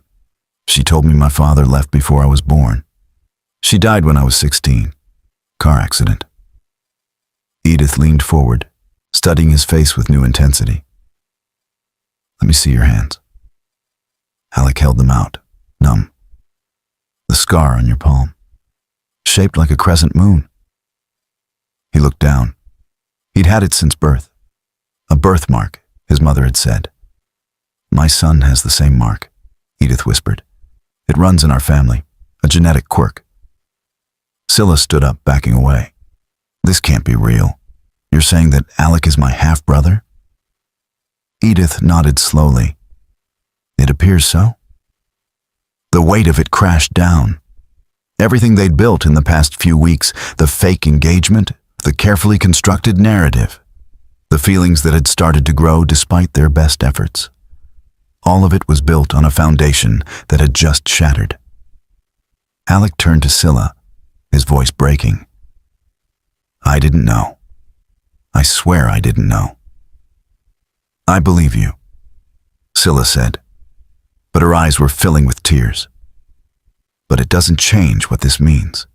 She told me my father left before I was born. She died when I was 16. Car accident. Edith leaned forward, studying his face with new intensity. Let me see your hands. Alec held them out, numb. The scar on your palm, shaped like a crescent moon. He looked down. He'd had it since birth. A birthmark, his mother had said. My son has the same mark, Edith whispered. It runs in our family, a genetic quirk. Scylla stood up, backing away. This can't be real. You're saying that Alec is my half-brother? Edith nodded slowly. It appears so. The weight of it crashed down. Everything they'd built in the past few weeks, the fake engagement, the carefully constructed narrative, the feelings that had started to grow despite their best efforts. All of it was built on a foundation that had just shattered. Alec turned to Scylla, his voice breaking. I didn't know. I swear I didn't know. I believe you, Scylla said, but her eyes were filling with tears. But it doesn't change what this means.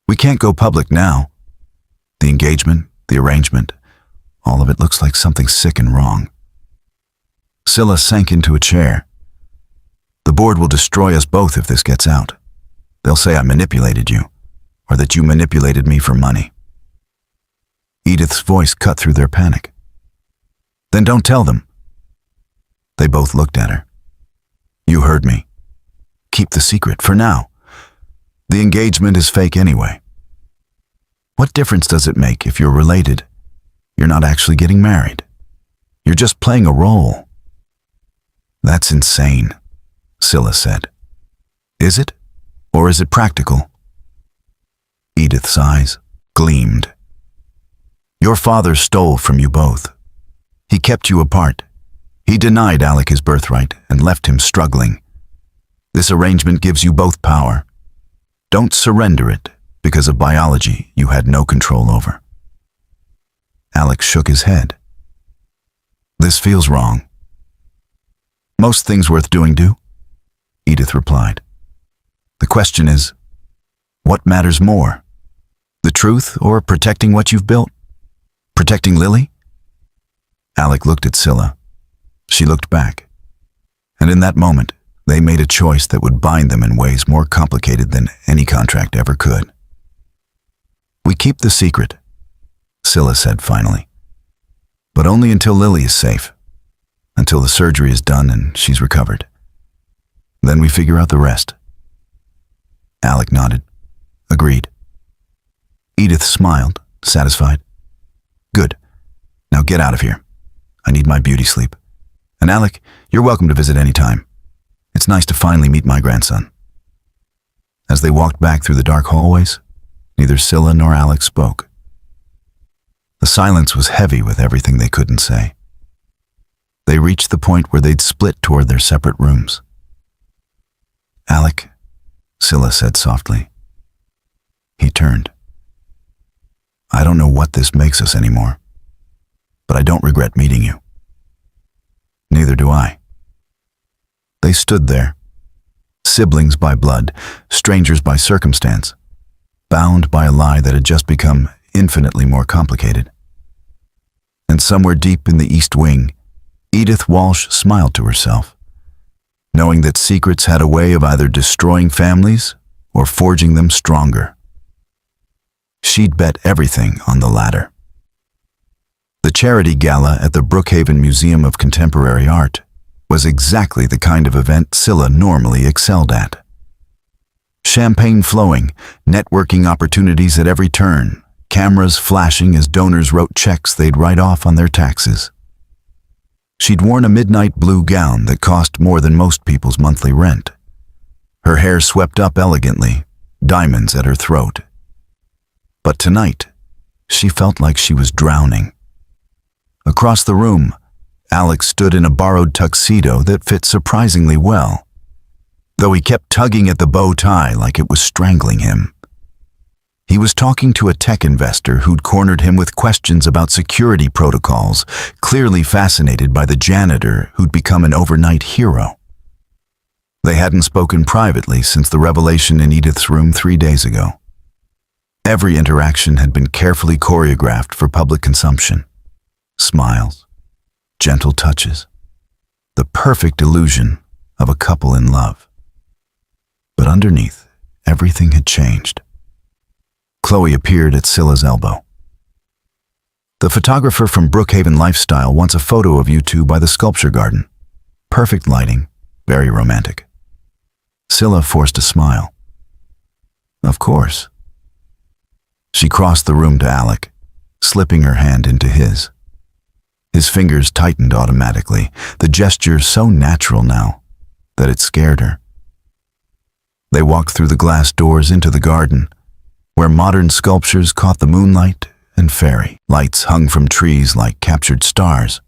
We can't go public now. The engagement, the arrangement, all of it looks like something sick and wrong. Scylla sank into a chair. The board will destroy us both if this gets out. They'll say I manipulated you, or that you manipulated me for money. Edith's voice cut through their panic. Then don't tell them. They both looked at her. You heard me. Keep the secret for now. The engagement is fake anyway. What difference does it make if you're related? You're not actually getting married. You're just playing a role. That's insane, Scylla said. Is it? Or is it practical? Edith's eyes gleamed. Your father stole from you both. He kept you apart. He denied Alec his birthright and left him struggling. This arrangement gives you both power. Don't surrender it because of biology you had no control over. Alec shook his head. This feels wrong. Most things worth doing do, Edith replied. The question is, what matters more? The truth or protecting what you've built? Protecting Lily? Alec looked at Scylla. She looked back. And in that moment, they made a choice that would bind them in ways more complicated than any contract ever could. We keep the secret, Scylla said finally. But only until Lily is safe. Until the surgery is done and she's recovered. Then we figure out the rest. Alec nodded. Agreed. Edith smiled, satisfied. Good. Now get out of here. I need my beauty sleep. And Alec, you're welcome to visit any time. It's nice to finally meet my grandson. As they walked back through the dark hallways, neither Scylla nor Alec spoke. The silence was heavy with everything they couldn't say. They reached the point where they'd split toward their separate rooms. Alec, Scylla said softly. He turned. I don't know what this makes us anymore, but I don't regret meeting you. Neither do I. They stood there, siblings by blood, strangers by circumstance, bound by a lie that had just become infinitely more complicated. And somewhere deep in the East Wing, Edith Walsh smiled to herself, knowing that secrets had a way of either destroying families or forging them stronger. She'd bet everything on the latter. The charity gala at the Brookhaven Museum of Contemporary Art was exactly the kind of event Scylla normally excelled at. Champagne flowing, networking opportunities at every turn, cameras flashing as donors wrote checks they'd write off on their taxes. She'd worn a midnight blue gown that cost more than most people's monthly rent. Her hair swept up elegantly, diamonds at her throat. But tonight, she felt like she was drowning. Across the room, Alex stood in a borrowed tuxedo that fit surprisingly well, though he kept tugging at the bow tie like it was strangling him. He was talking to a tech investor who'd cornered him with questions about security protocols, clearly fascinated by the janitor who'd become an overnight hero. They hadn't spoken privately since the revelation in Edith's room 3 days ago. Every interaction had been carefully choreographed for public consumption. Smiles, gentle touches, the perfect illusion of a couple in love. But underneath, everything had changed. Chloe appeared at Scylla's elbow. The photographer from Brookhaven Lifestyle wants a photo of you two by the sculpture garden. Perfect lighting, very romantic. Scylla forced a smile. Of course. She crossed the room to Alec, slipping her hand into his. His fingers tightened automatically, the gesture so natural now that it scared her. They walked through the glass doors into the garden, where modern sculptures caught the moonlight and fairy lights hung from trees like captured stars.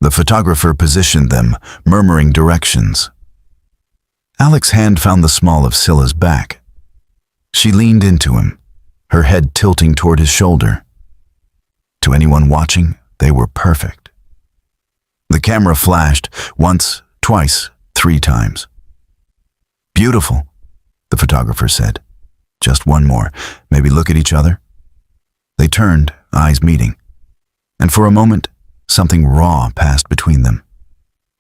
The photographer positioned them, murmuring directions. Alec's hand found the small of Scylla's back. She leaned into him, her head tilting toward his shoulder. To anyone watching, they were perfect. The camera flashed once, twice, 3 times. Beautiful, the photographer said. Just one more. Maybe look at each other. They turned, eyes meeting. And for a moment, something raw passed between them.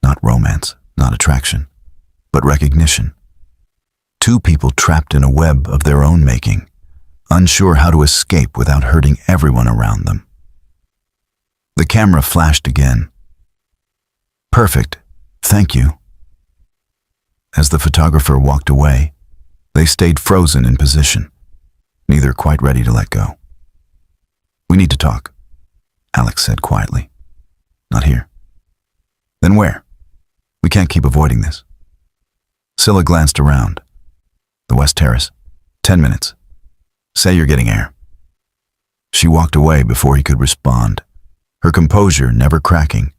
Not romance, not attraction, but recognition. 2 people trapped in a web of their own making, unsure how to escape without hurting everyone around them. The camera flashed again. Perfect. Thank you. As the photographer walked away, they stayed frozen in position, neither quite ready to let go. We need to talk, Alex said quietly. Not here. Then where? We can't keep avoiding this. Scylla glanced around. The West Terrace. 10 minutes. Say you're getting air. She walked away before he could respond, her composure never cracking.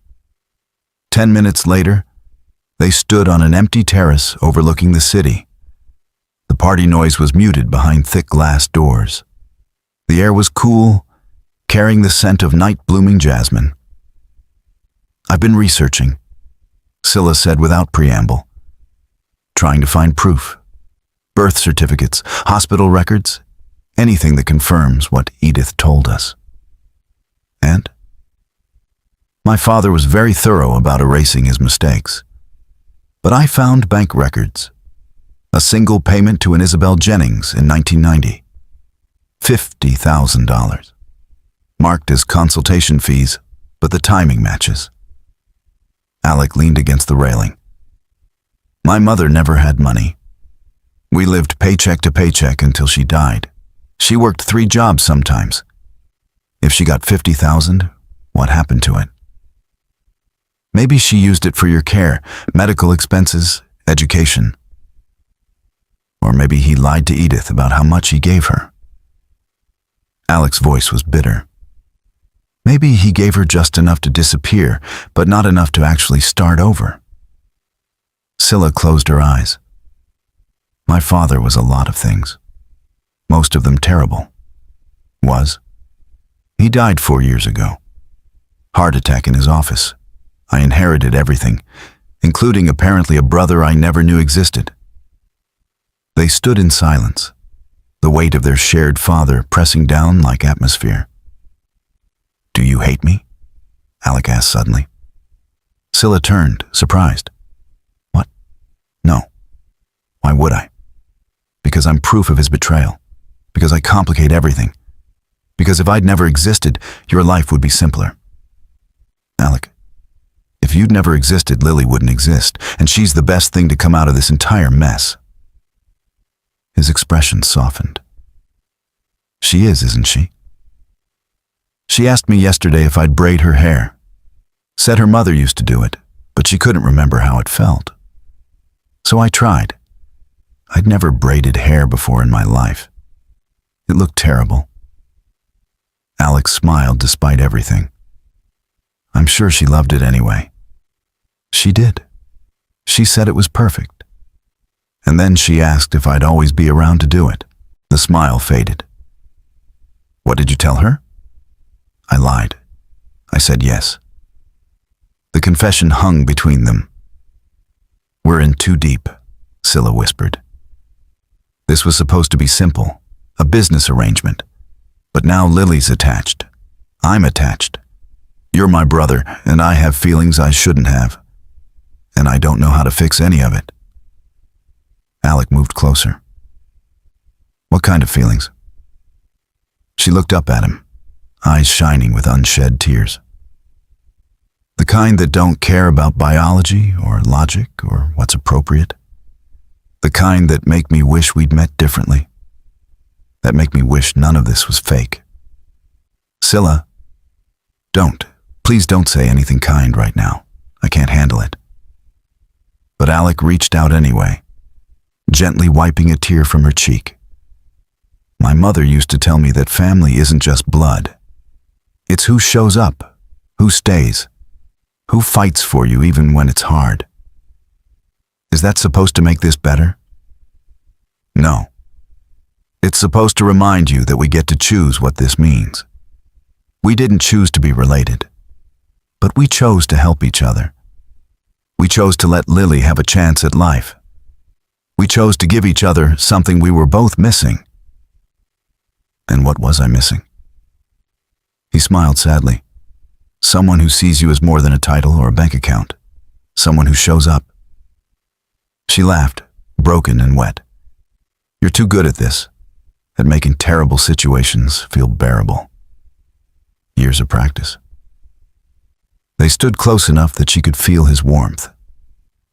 10 minutes later, they stood on an empty terrace overlooking the city. The party noise was muted behind thick glass doors. The air was cool, carrying the scent of night-blooming jasmine. I've been researching, Scylla said without preamble, trying to find proof. Birth certificates, hospital records, anything that confirms what Edith told us. And? My father was very thorough about erasing his mistakes. But I found bank records. A single payment to an Isabel Jennings in 1990. $50,000. Marked as consultation fees, but the timing matches. Alec leaned against the railing. My mother never had money. We lived paycheck to paycheck until she died. She worked 3 jobs sometimes. If she got $50,000, what happened to it? Maybe she used it for your care, medical expenses, education. Or maybe he lied to Edith about how much he gave her. Alec's voice was bitter. Maybe he gave her just enough to disappear, but not enough to actually start over. Scylla closed her eyes. My father was a lot of things. Most of them terrible. Was. He died 4 years ago. Heart attack in his office. I inherited everything, including apparently a brother I never knew existed. They stood in silence, the weight of their shared father pressing down like atmosphere. Do you hate me? Alec asked suddenly. Scylla turned, surprised. What? No. Why would I? Because I'm proof of his betrayal. Because I complicate everything. Because if I'd never existed, your life would be simpler. Alec, if you'd never existed, Lily wouldn't exist, and she's the best thing to come out of this entire mess. His expression softened. She is, isn't she? She asked me yesterday if I'd braid her hair. Said her mother used to do it, but she couldn't remember how it felt. So I tried. I'd never braided hair before in my life. It looked terrible. Alex smiled despite everything. I'm sure she loved it anyway. She did. She said it was perfect. And then she asked if I'd always be around to do it. The smile faded. What did you tell her? I lied. I said yes. The confession hung between them. We're in too deep, Scylla whispered. This was supposed to be simple, a business arrangement. But now Lily's attached. I'm attached. You're my brother, and I have feelings I shouldn't have. And I don't know how to fix any of it. Alec moved closer. What kind of feelings? She looked up at him, eyes shining with unshed tears. The kind that don't care about biology or logic or what's appropriate. The kind that make me wish we'd met differently. That make me wish none of this was fake. Scylla, please don't say anything kind right now. I can't handle it. But Alec reached out anyway, gently wiping a tear from her cheek. My mother used to tell me that family isn't just blood. It's who shows up, who stays, who fights for you even when it's hard. Is that supposed to make this better? No. It's supposed to remind you that we get to choose what this means. We didn't choose to be related, but we chose to help each other. We chose to let Lily have a chance at life. We chose to give each other something we were both missing. And what was I missing? He smiled sadly. Someone who sees you as more than a title or a bank account. Someone who shows up. She laughed, broken and wet. You're too good at this, at making terrible situations feel bearable. Years of practice. They stood close enough that she could feel his warmth,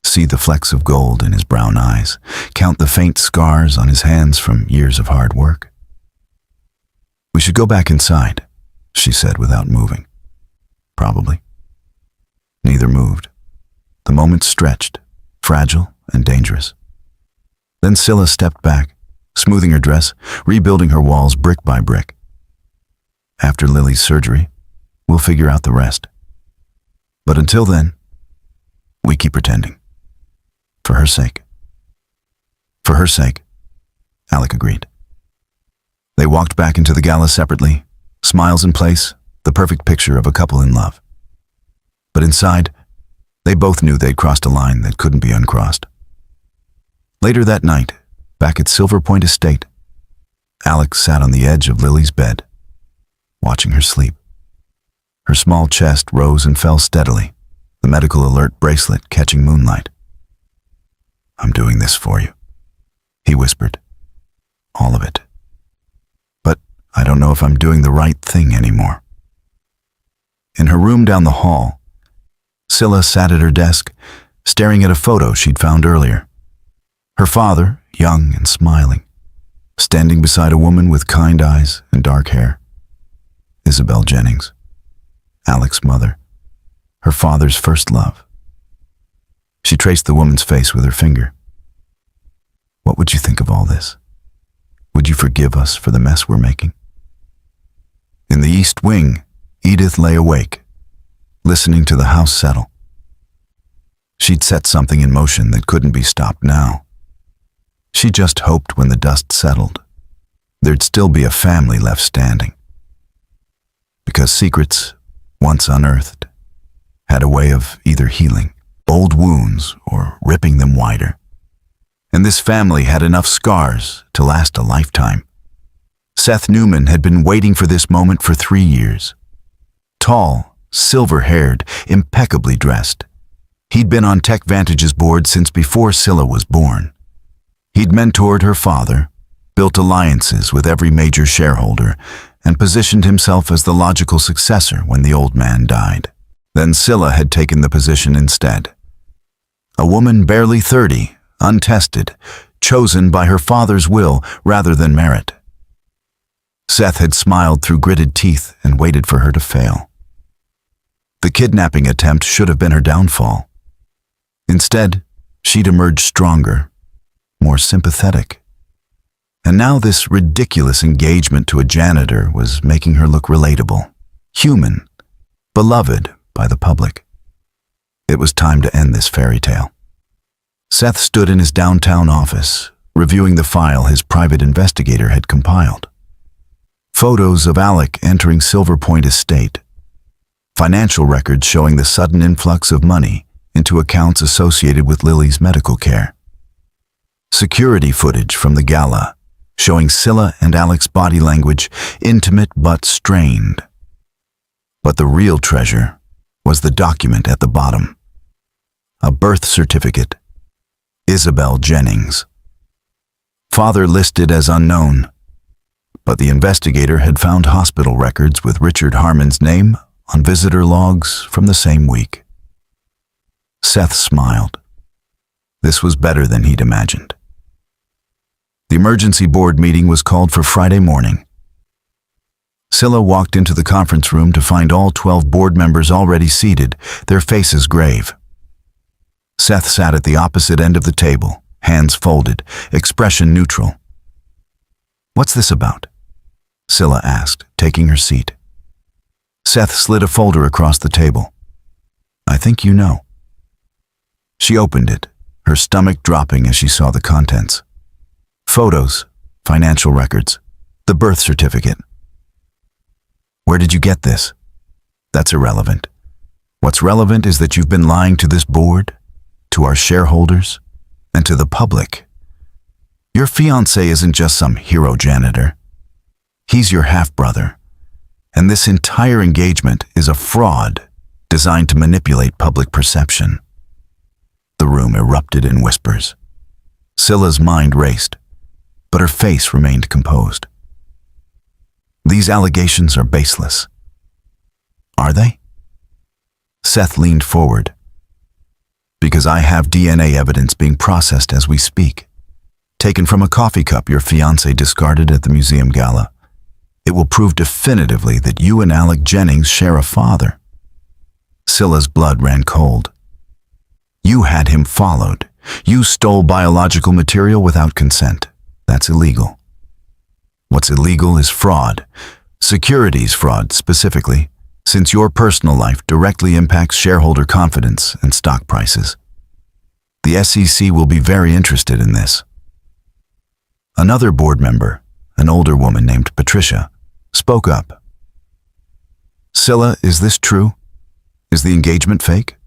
see the flecks of gold in his brown eyes, count the faint scars on his hands from years of hard work. We should go back inside, she said without moving. Probably. Neither moved. The moment stretched, fragile and dangerous. Then Scylla stepped back, smoothing her dress, rebuilding her walls brick by brick. After Lily's surgery, we'll figure out the rest. But until then, we keep pretending. For her sake. For her sake, Alec agreed. They walked back into the gala separately, smiles in place, the perfect picture of a couple in love. But inside, they both knew they'd crossed a line that couldn't be uncrossed. Later that night, back at Silver Point Estate, Alec sat on the edge of Lily's bed, watching her sleep. Her small chest rose and fell steadily, the medical alert bracelet catching moonlight. I'm doing this for you, he whispered. All of it. But I don't know if I'm doing the right thing anymore. In her room down the hall, Scylla sat at her desk, staring at a photo she'd found earlier. Her father, young and smiling, standing beside a woman with kind eyes and dark hair. Isabel Jennings, Alec's mother, her father's first love. She traced the woman's face with her finger. What would you think of all this? Would you forgive us for the mess we're making? In the East Wing, Edith lay awake, listening to the house settle. She'd set something in motion that couldn't be stopped now. She just hoped when the dust settled, there'd still be a family left standing. Because secrets, once unearthed, had a way of either healing old wounds or ripping them wider. And this family had enough scars to last a lifetime. Seth Newman had been waiting for this moment for 3 years. Tall, silver-haired, impeccably dressed. He'd been on Tech Vantage's board since before Scylla was born. He'd mentored her father, built alliances with every major shareholder, and positioned himself as the logical successor when the old man died. Then Scylla had taken the position instead. A woman barely 30, untested, chosen by her father's will rather than merit. Seth had smiled through gritted teeth and waited for her to fail. The kidnapping attempt should have been her downfall. Instead, she'd emerged stronger, more sympathetic. And now this ridiculous engagement to a janitor was making her look relatable, human, beloved by the public. It was time to end this fairy tale. Seth stood in his downtown office, reviewing the file his private investigator had compiled. Photos of Alec entering Silver Point Estate. Financial records showing the sudden influx of money into accounts associated with Lily's medical care. Security footage from the gala, showing Scylla and Alec's body language, intimate but strained. But the real treasure was the document at the bottom. A birth certificate. Isabel Jennings. Father listed as unknown, but the investigator had found hospital records with Richard Harmon's name on visitor logs from the same week. Seth smiled. This was better than he'd imagined. emergency board meeting was called for Friday morning. Scylla walked into the conference room to find all 12 board members already seated, their faces grave. Seth sat at the opposite end of the table, hands folded, expression neutral. "What's this about?" Scylla asked, taking her seat. Seth slid a folder across the table. "I think you know." She opened it, her stomach dropping as she saw the contents. Photos, financial records, the birth certificate. "Where did you get this?" "That's irrelevant. What's relevant is that you've been lying to this board, to our shareholders, and to the public. Your fiancé isn't just some hero janitor. He's your half-brother, and this entire engagement is a fraud designed to manipulate public perception." The room erupted in whispers. Scylla's mind raced, but her face remained composed. "These allegations are baseless." "Are they?" Seth leaned forward. "Because I have DNA evidence being processed as we speak, taken from a coffee cup your fiancé discarded at the museum gala. It will prove definitively that you and Alec Jennings share a father." Scylla's blood ran cold. "You had him followed. You stole biological material without consent. That's illegal. What's illegal is fraud, securities fraud specifically, since your personal life directly impacts shareholder confidence and stock prices. The SEC will be very interested in this." Another board member, an older woman named Patricia, spoke up. "Scylla, is this true? Is the engagement fake?"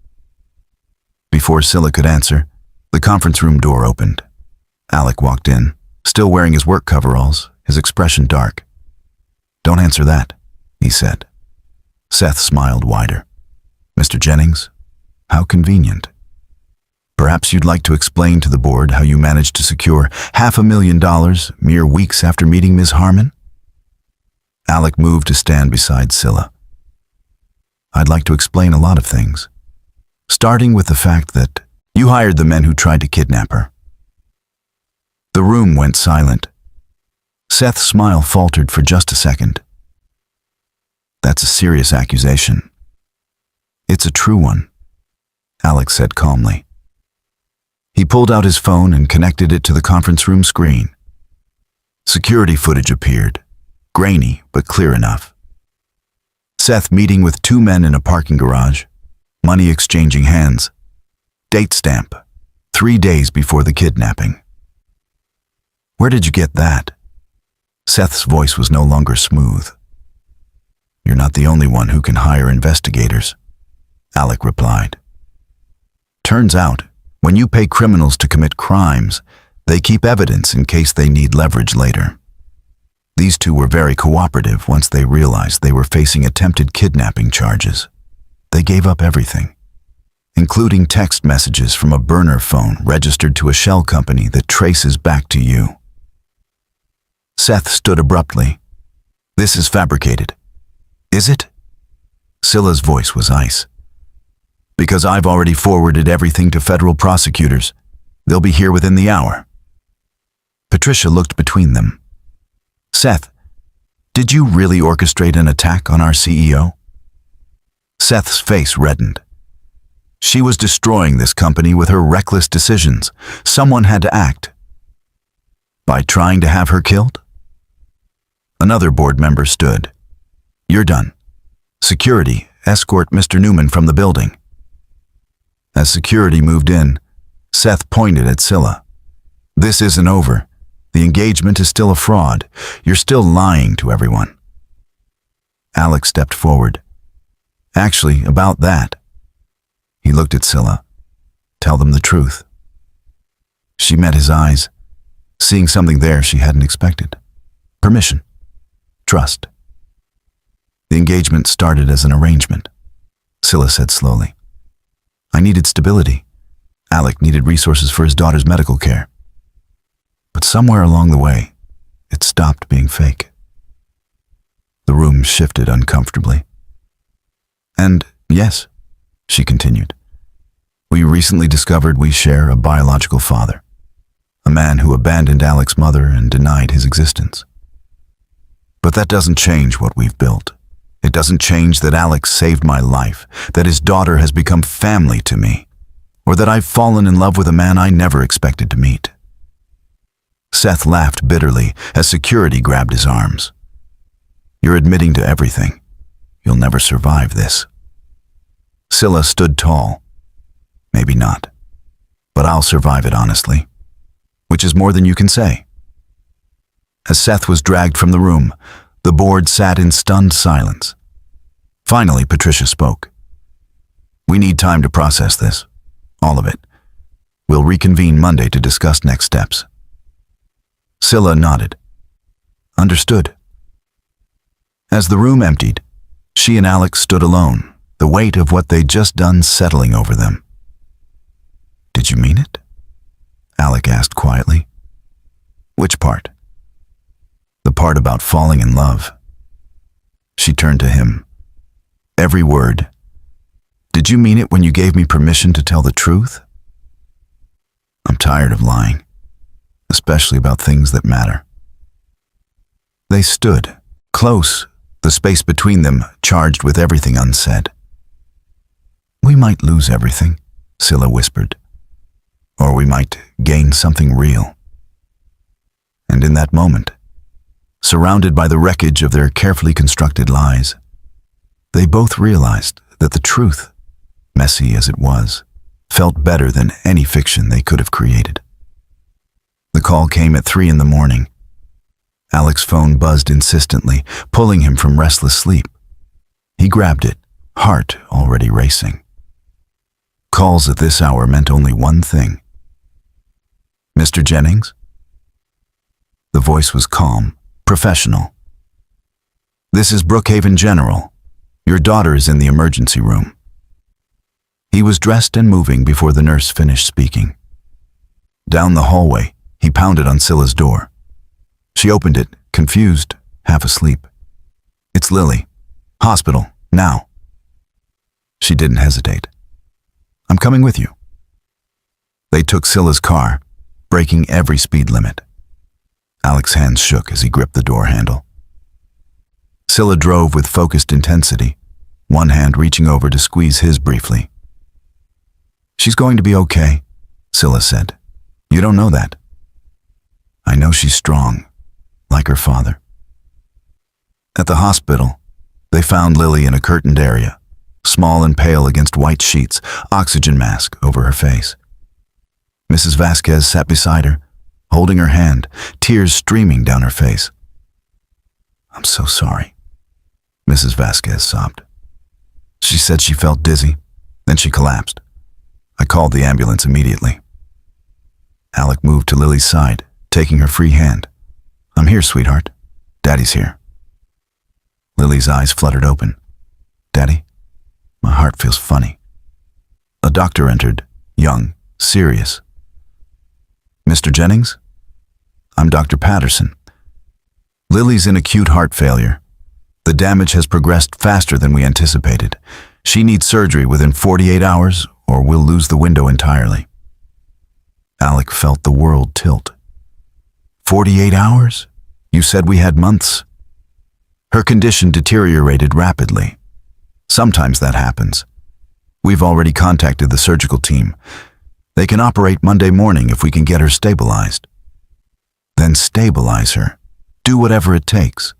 Before Scylla could answer, the conference room door opened. Alec walked in, still wearing his work coveralls, his expression dark. "Don't answer that," he said. Seth smiled wider. "Mr. Jennings, how convenient. Perhaps you'd like to explain to the board how you managed to secure $500,000 mere weeks after meeting Ms. Harmon?" Alec moved to stand beside Scylla. "I'd like to explain a lot of things, starting with the fact that you hired the men who tried to kidnap her." The room went silent. Seth's smile faltered for just a second. "That's a serious accusation." "It's a true one," Alec said calmly. He pulled out his phone and connected it to the conference room screen. Security footage appeared, grainy but clear enough. Seth meeting with 2 men in a parking garage, money exchanging hands. Date stamp, 3 days before the kidnapping. "Where did you get that?" Seth's voice was no longer smooth. "You're not the only one who can hire investigators," Alec replied. "Turns out, when you pay criminals to commit crimes, they keep evidence in case they need leverage later. These 2 were very cooperative once they realized they were facing attempted kidnapping charges. They gave up everything, including text messages from a burner phone registered to a shell company that traces back to you." Seth stood abruptly. "This is fabricated." "Is it?" Scylla's voice was ice. "Because I've already forwarded everything to federal prosecutors. They'll be here within the hour." Patricia looked between them. "Seth, did you really orchestrate an attack on our CEO?" Seth's face reddened. "She was destroying this company with her reckless decisions. Someone had to act." "By trying to have her killed?" Another board member stood. "You're done. Security, escort Mr. Newman from the building." As security moved in, Seth pointed at Scylla. "This isn't over. The engagement is still a fraud. You're still lying to everyone." Alec stepped forward. "Actually, about that." He looked at Scylla. "Tell them the truth." She met his eyes, seeing something there she hadn't expected. Permission. Trust. "The engagement started as an arrangement," Scylla said slowly. "I needed stability. Alec needed resources for his daughter's medical care. But somewhere along the way, it stopped being fake." The room shifted uncomfortably. "And yes," she continued, "we recently discovered we share a biological father. a man who abandoned Alec's mother and denied his existence. But that doesn't change what we've built. It doesn't change that Alec saved my life, that his daughter has become family to me, or that I've fallen in love with a man I never expected to meet. Seth laughed bitterly as security grabbed his arms. You're admitting to everything. You'll never survive this. Scylla stood tall. Maybe not, but I'll survive it honestly, which is more than you can say. As Seth was dragged from the room, the board sat in stunned silence. Finally, Patricia spoke. We need time to process this, all of it. We'll reconvene Monday to discuss next steps. Scylla nodded. Understood. As the room emptied, she and Alec stood alone, the weight of what they'd just done settling over them. Did you mean it? Alec asked quietly. Which part? The part about falling in love. She turned to him. Every word. Did you mean it when you gave me permission to tell the truth? I'm tired of lying, especially about things that matter. They stood, close, the space between them charged with everything unsaid. We might lose everything, Scylla whispered. Or we might gain something real. And in that moment, surrounded by the wreckage of their carefully constructed lies, they both realized that the truth, messy as it was, felt better than any fiction they could have created. The call came at 3 a.m. Alec's phone buzzed insistently, pulling him from restless sleep. He grabbed it, heart already racing. Calls at this hour meant only one thing. Mr. Jennings? The voice was calm, professional. This is Brookhaven General. Your daughter is in the emergency room. He was dressed and moving before the nurse finished speaking. Down the hallway, he pounded on Scylla's door. She opened it, confused, half asleep. It's Lily. Hospital, now. She didn't hesitate. I'm coming with you. They took Scylla's car, breaking every speed limit. Alec's hands shook as he gripped the door handle. Scylla drove with focused intensity, one hand reaching over to squeeze his briefly. She's going to be okay, Scylla said. You don't know that. I know she's strong, like her father. At the hospital, they found Lily in a curtained area, small and pale against white sheets, oxygen mask over her face. Mrs. Vasquez sat beside her, holding her hand, tears streaming down her face. I'm so sorry, Mrs. Vasquez sobbed. She said she felt dizzy, then she collapsed. I called the ambulance immediately. Alec moved to Lily's side, taking her free hand. I'm here, sweetheart. Daddy's here. Lily's eyes fluttered open. Daddy, my heart feels funny. A doctor entered, young, serious. Mr. Jennings? I'm Dr. Patterson. Lily's in acute heart failure. The damage has progressed faster than we anticipated. She needs surgery within 48 hours or we'll lose the window entirely. Alec felt the world tilt. 48 hours? You said we had months. Her condition deteriorated rapidly. Sometimes that happens. We've already contacted the surgical team. They can operate Monday morning if we can get her stabilized. Then stabilize her. Do whatever it takes.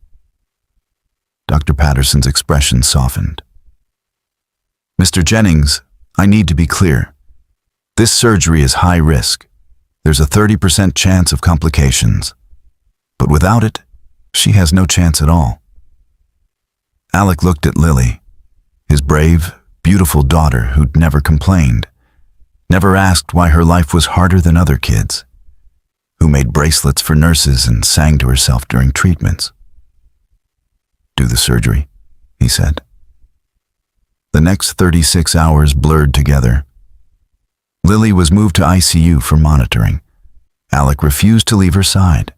Dr. Patterson's expression softened. Mr. Jennings, I need to be clear. This surgery is high risk. There's a 30% chance of complications. But without it, she has no chance at all. Alec looked at Lily, his brave, beautiful daughter who'd never complained, never asked why her life was harder than other kids, who made bracelets for nurses and sang to herself during treatments. Do the surgery, he said. The next 36 hours blurred together. Lily was moved to ICU for monitoring. Alec refused to leave her side.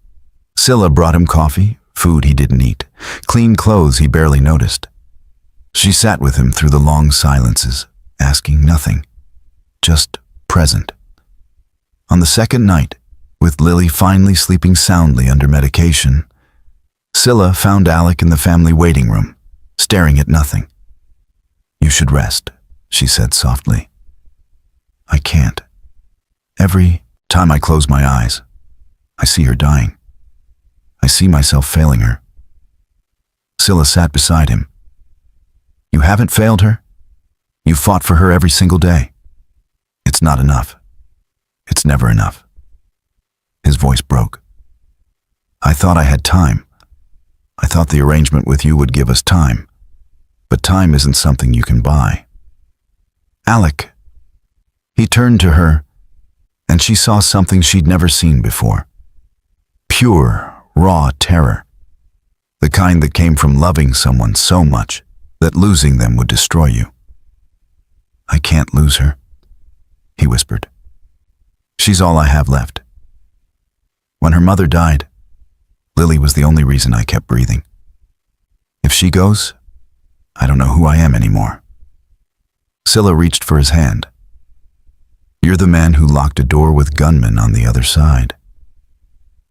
Scylla brought him coffee, food he didn't eat, clean clothes he barely noticed. She sat with him through the long silences, asking nothing, just present. On the second night, With Lily finally sleeping soundly under medication, Scylla found Alec in the family waiting room, staring at nothing. "You should rest," she said softly. "I can't. Every time I close my eyes, I see her dying. I see myself failing her." Scylla sat beside him. "You haven't failed her. You fought for her every single day. It's not enough. It's never enough." His voice broke. "I thought I had time. I thought the arrangement with you would give us time. But time isn't something you can buy." "Alec." He turned to her, and she saw something she'd never seen before. Pure, raw terror. The kind that came from loving someone so much that losing them would destroy you. "I can't lose her," he whispered. "She's all I have left. When her mother died, Lily was the only reason I kept breathing. If she goes, I don't know who I am anymore." Scylla reached for his hand. "You're the man who locked a door with gunmen on the other side.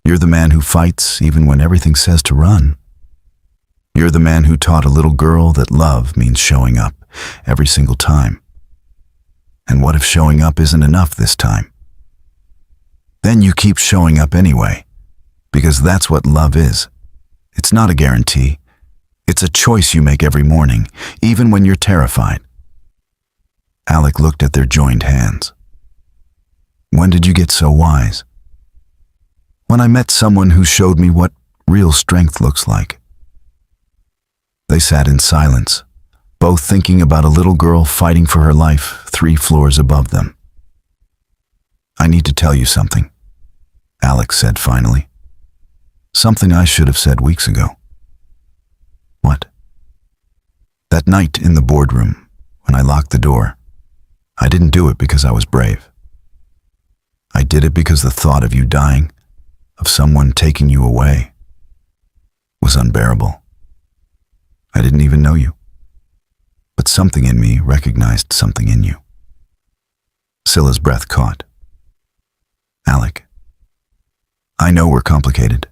You're the man who fights even when everything says to run. You're the man who taught a little girl that love means showing up every single time. And what if showing up isn't enough this time? Then you keep showing up anyway, because that's what love is. It's not a guarantee. It's a choice you make every morning, even when you're terrified." Alec looked at their joined hands. "When did you get so wise?" "When I met someone who showed me what real strength looks like." They sat in silence, both thinking about a little girl fighting for her life 3 floors above them. "I need to tell you something," Alec said finally. "Something I should have said weeks ago." "What?" "That night in the boardroom, when I locked the door, I didn't do it because I was brave. I did it because the thought of you dying, of someone taking you away, was unbearable. I didn't even know you, but something in me recognized something in you." Scylla's breath caught. "Alec, I know we're complicated.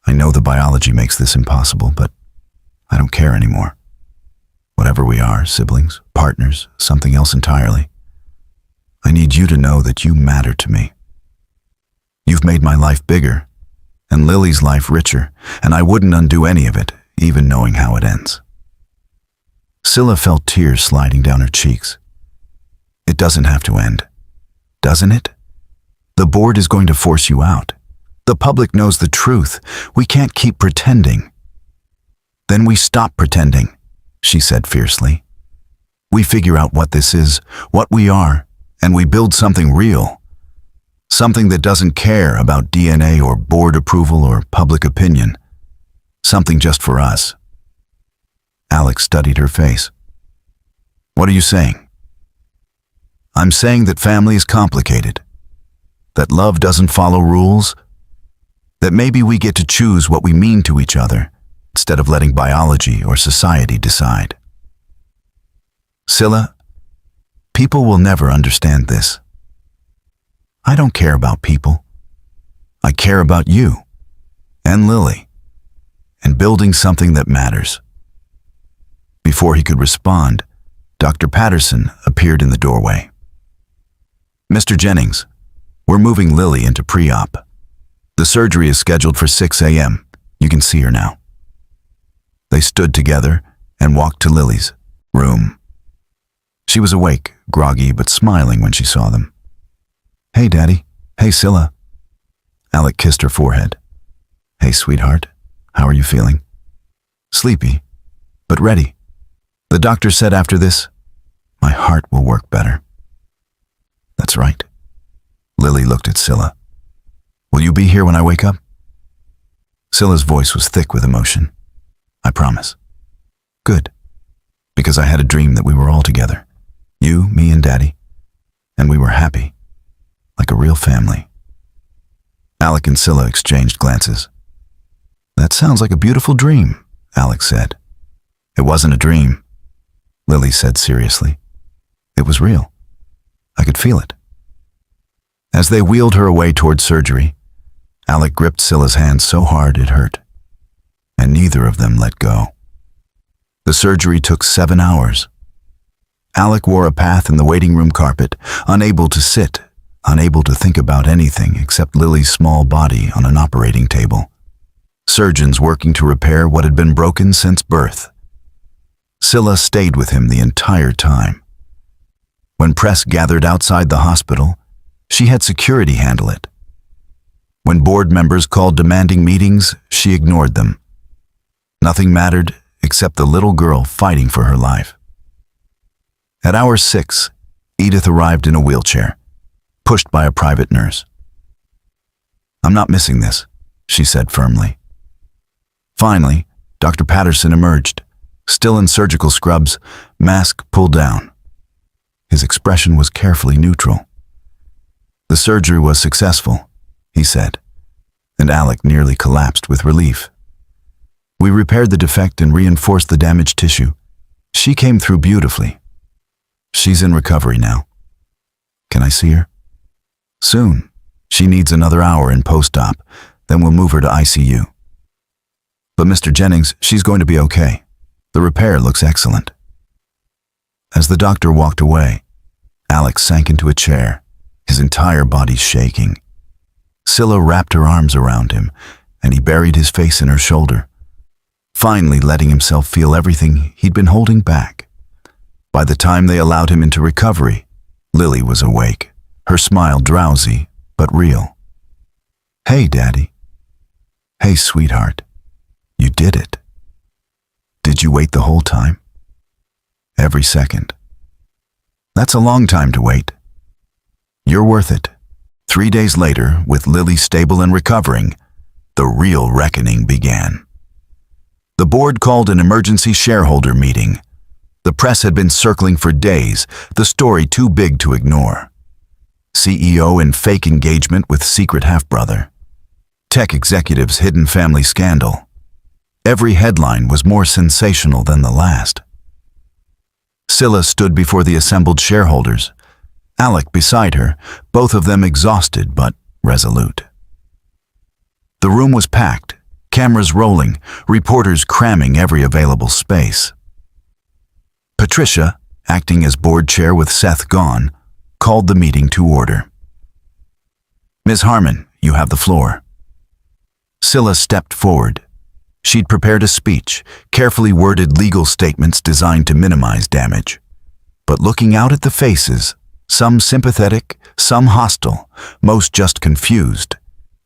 I know the biology makes this impossible, but I don't care anymore. Whatever we are, siblings, partners, something else entirely, I need you to know that you matter to me. You've made my life bigger, and Lily's life richer, and I wouldn't undo any of it, even knowing how it ends." Scylla felt tears sliding down her cheeks. "It doesn't have to end, doesn't it? The board is going to force you out. The public knows the truth. We can't keep pretending." "Then we stop pretending," she said fiercely. "We figure out what this is, what we are, and we build something real. Something that doesn't care about DNA or board approval or public opinion. Something just for us." Alex studied her face. "What are you saying?" "I'm saying that family is complicated. That love doesn't follow rules. That maybe we get to choose what we mean to each other instead of letting biology or society decide." "Scylla, people will never understand this. I don't care about people. I care about you and Lily and building something that matters." Before he could respond, Dr. Patterson appeared in the doorway. "Mr. Jennings, we're moving Lily into pre-op. The surgery is scheduled for 6 a.m. You can see her now." They stood together and walked to Lily's room. She was awake, groggy, but smiling when she saw them. "Hey, Daddy. Hey, Scylla." Alec kissed her forehead. "Hey, sweetheart. How are you feeling?" "Sleepy, but ready. The doctor said after this, my heart will work better." "That's right." Lily looked at Scylla. "Will you be here when I wake up?" Scylla's voice was thick with emotion. "I promise." "Good. Because I had a dream that we were all together. You, me, and Daddy. And we were happy. Like a real family." Alec and Scylla exchanged glances. "That sounds like a beautiful dream," Alec said. "It wasn't a dream," Lily said seriously. "It was real. I could feel it." As they wheeled her away toward surgery, Alec gripped Scylla's hand so hard it hurt, and neither of them let go. The surgery took 7 hours. Alec wore a path in the waiting room carpet, unable to sit, unable to think about anything except Lily's small body on an operating table. Surgeons working to repair what had been broken since birth. Scylla stayed with him the entire time. When press gathered outside the hospital, she had security handle it. When board members called demanding meetings, she ignored them. Nothing mattered except the little girl fighting for her life. At hour 6, Edith arrived in a wheelchair, pushed by a private nurse. "I'm not missing this," she said firmly. Finally, Dr. Patterson emerged, still in surgical scrubs, mask pulled down. His expression was carefully neutral. "The surgery was successful," he said, and Alec nearly collapsed with relief. "We repaired the defect and reinforced the damaged tissue. She came through beautifully. She's in recovery now. Can I see her?" "Soon. She needs another hour in post-op, then we'll move her to ICU. But Mr. Jennings, she's going to be okay. The repair looks excellent." As the doctor walked away, Alex sank into a chair, his entire body shaking. Scylla wrapped her arms around him, and he buried his face in her shoulder, finally letting himself feel everything he'd been holding back. By the time they allowed him into recovery, Lily was awake, her smile drowsy but real. "Hey, Daddy. Hey, sweetheart. You did it. Did you wait the whole time?" "Every second." "That's a long time to wait." "You're worth it." 3 days later, with Lily stable and recovering, the real reckoning began. The board called an emergency shareholder meeting. The press had been circling for days, the story too big to ignore. CEO in fake engagement with secret half-brother. Tech executive's hidden family scandal. Every headline was more sensational than the last. Scylla stood before the assembled shareholders, Alec beside her, both of them exhausted but resolute. The room was packed, cameras rolling, reporters cramming every available space. Patricia, acting as board chair with Seth gone, called the meeting to order. "Ms. Harmon, you have the floor." Scylla stepped forward. She'd prepared a speech, carefully worded legal statements designed to minimize damage. But looking out at the faces, some sympathetic, some hostile, most just confused,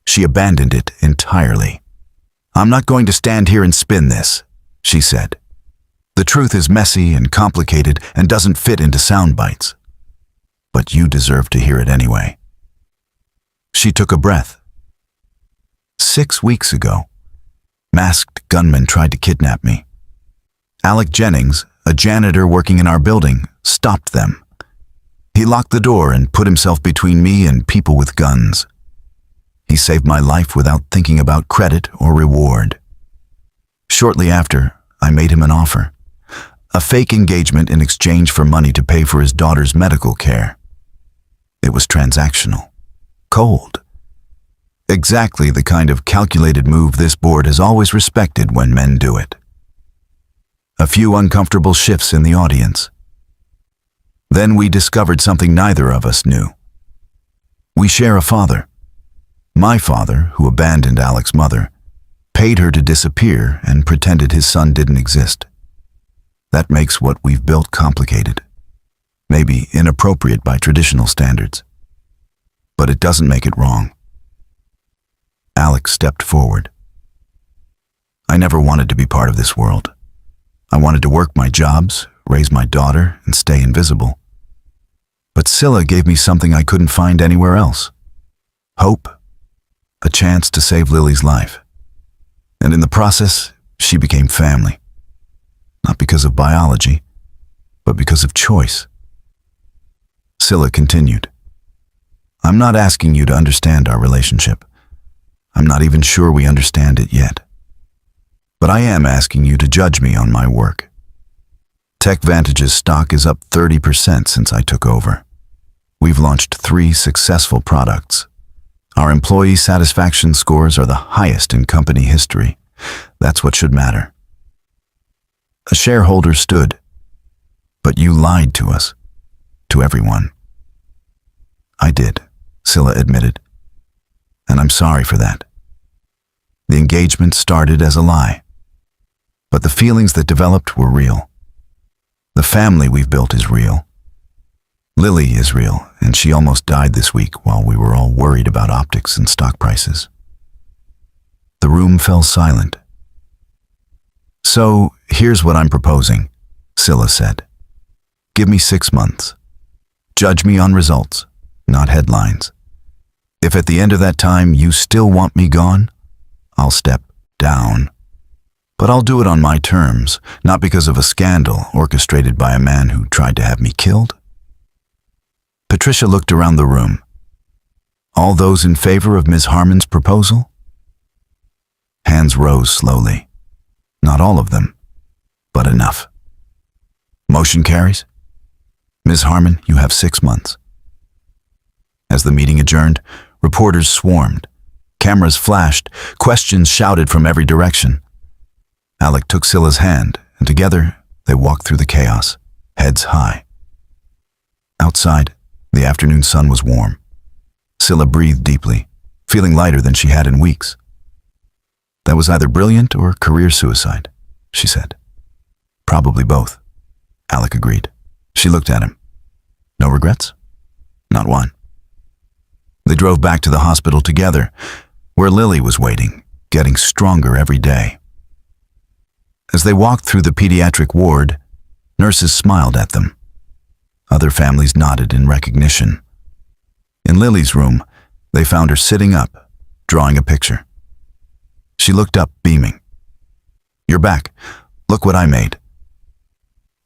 she abandoned it entirely. "I'm not going to stand here and spin this," she said. "The truth is messy and complicated and doesn't fit into sound bites. But you deserve to hear it anyway." She took a breath. 6 weeks ago, masked gunmen tried to kidnap me. Alec Jennings, a janitor working in our building, stopped them. He locked the door and put himself between me and people with guns. He saved my life without thinking about credit or reward. Shortly after, I made him an offer. A fake engagement in exchange for money to pay for his daughter's medical care. It was transactional. Cold. Exactly the kind of calculated move this board has always respected when men do it. A few uncomfortable shifts in the audience. Then we discovered something neither of us knew. We share a father. My father, who abandoned Alec's mother, paid her to disappear and pretended his son didn't exist. That makes what we've built complicated. Maybe inappropriate by traditional standards. But it doesn't make it wrong. Alec stepped forward. "I never wanted to be part of this world. I wanted to work my jobs, raise my daughter, and stay invisible. But Scylla gave me something I couldn't find anywhere else. Hope. A chance to save Lily's life. And in the process, she became family. Not because of biology, but because of choice." Scylla continued. "I'm not asking you to understand our relationship. I'm not even sure we understand it yet. But I am asking you to judge me on my work. TechVantage's stock is up 30% since I took over. We've launched 3 successful products. Our employee satisfaction scores are the highest in company history. That's what should matter. A shareholder stood. But you lied to us. To everyone. I did, Scylla admitted. And I'm sorry for that. The engagement started as a lie. But the feelings that developed were real. The family we've built is real. Lily is real, and she almost died this week while we were all worried about optics and stock prices. The room fell silent. So, here's what I'm proposing, Scylla said. Give me 6 months. Judge me on results, not headlines. If at the end of that time you still want me gone, I'll step down. But I'll do it on my terms, not because of a scandal orchestrated by a man who tried to have me killed. Patricia looked around the room. All those in favor of Ms. Harmon's proposal? Hands rose slowly. Not all of them, but enough. Motion carries. Ms. Harmon, you have 6 months. As the meeting adjourned, reporters swarmed. Cameras flashed, questions shouted from every direction. Alec took Scylla's hand, and together they walked through the chaos, heads high. Outside, the afternoon sun was warm. Scylla breathed deeply, feeling lighter than she had in weeks. That was either brilliant or career suicide, she said. Probably both, Alec agreed. She looked at him. No regrets? Not one. They drove back to the hospital together, where Lily was waiting, getting stronger every day. As they walked through the pediatric ward, nurses smiled at them. Other families nodded in recognition. In Lily's room, they found her sitting up, drawing a picture. She looked up, beaming. You're back. Look what I made.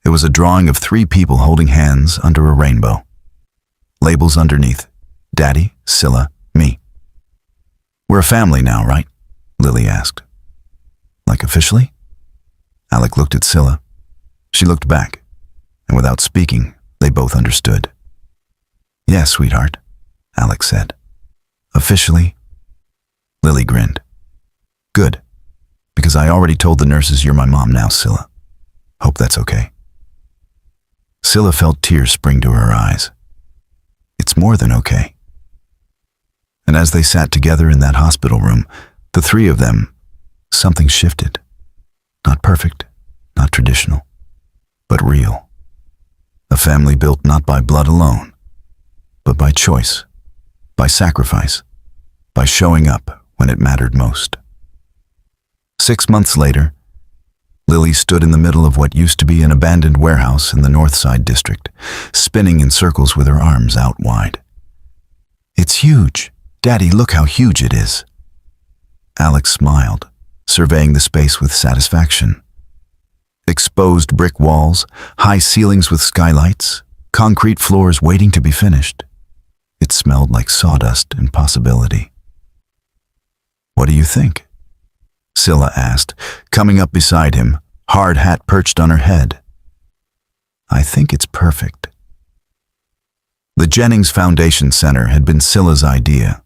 It was a drawing of 3 people holding hands under a rainbow. Labels underneath. Daddy, Scylla, me. We're a family now, right? Lily asked. Like officially? Alec looked at Scylla. She looked back, and without speaking, they both understood. Yes, sweetheart, Alec said. Officially? Lily grinned. Good, because I already told the nurses you're my mom now, Scylla. Hope that's okay. Scylla felt tears spring to her eyes. It's more than okay. And as they sat together in that hospital room, the 3 of them, something shifted. Not perfect, not traditional, but real. A family built not by blood alone, but by choice, by sacrifice, by showing up when it mattered most. 6 months later, Lily stood in the middle of what used to be an abandoned warehouse in the North Side district, spinning in circles with her arms out wide. It's huge. Daddy, look how huge it is. Alex smiled, surveying the space with satisfaction. Exposed brick walls, high ceilings with skylights, concrete floors waiting to be finished. It smelled like sawdust and possibility. What do you think? Scylla asked, coming up beside him, hard hat perched on her head. I think it's perfect. The Jennings Foundation Center had been Scylla's idea.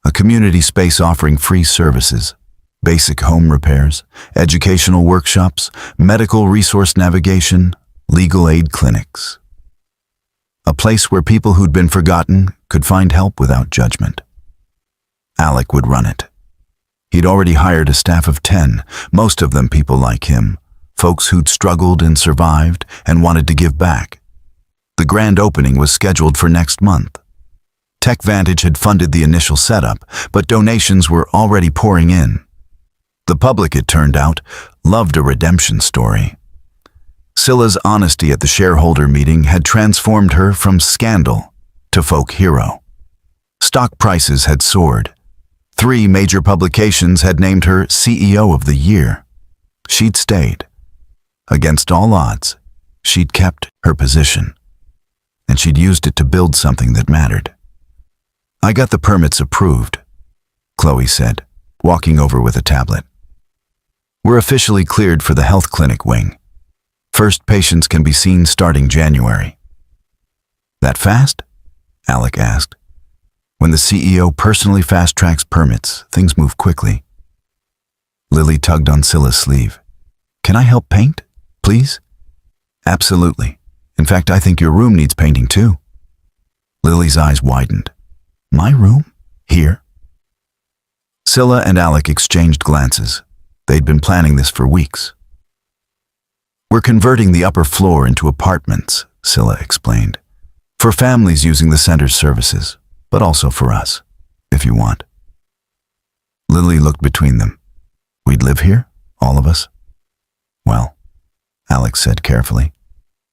A community space offering free services, basic home repairs, educational workshops, medical resource navigation, legal aid clinics. A place where people who'd been forgotten could find help without judgment. Alec would run it. He'd already hired a staff of 10, most of them people like him, folks who'd struggled and survived and wanted to give back. The grand opening was scheduled for next month. TechVantage had funded the initial setup, but donations were already pouring in. The public, it turned out, loved a redemption story. Scylla's honesty at the shareholder meeting had transformed her from scandal to folk hero. Stock prices had soared. 3 major publications had named her CEO of the year. She'd stayed. Against all odds, she'd kept her position. And she'd used it to build something that mattered. I got the permits approved, Chloe said, walking over with a tablet. We're officially cleared for the health clinic wing. First patients can be seen starting January. That fast? Alec asked. When the CEO personally fast-tracks permits, things move quickly. Lily tugged on Scylla's sleeve. Can I help paint, please? Absolutely. In fact, I think your room needs painting too. Lily's eyes widened. My room? Here? Scylla and Alec exchanged glances. They'd been planning this for weeks. We're converting the upper floor into apartments, Scylla explained. For families using the center's services, but also for us, if you want. Lily looked between them. We'd live here, all of us? Well, Alec said carefully.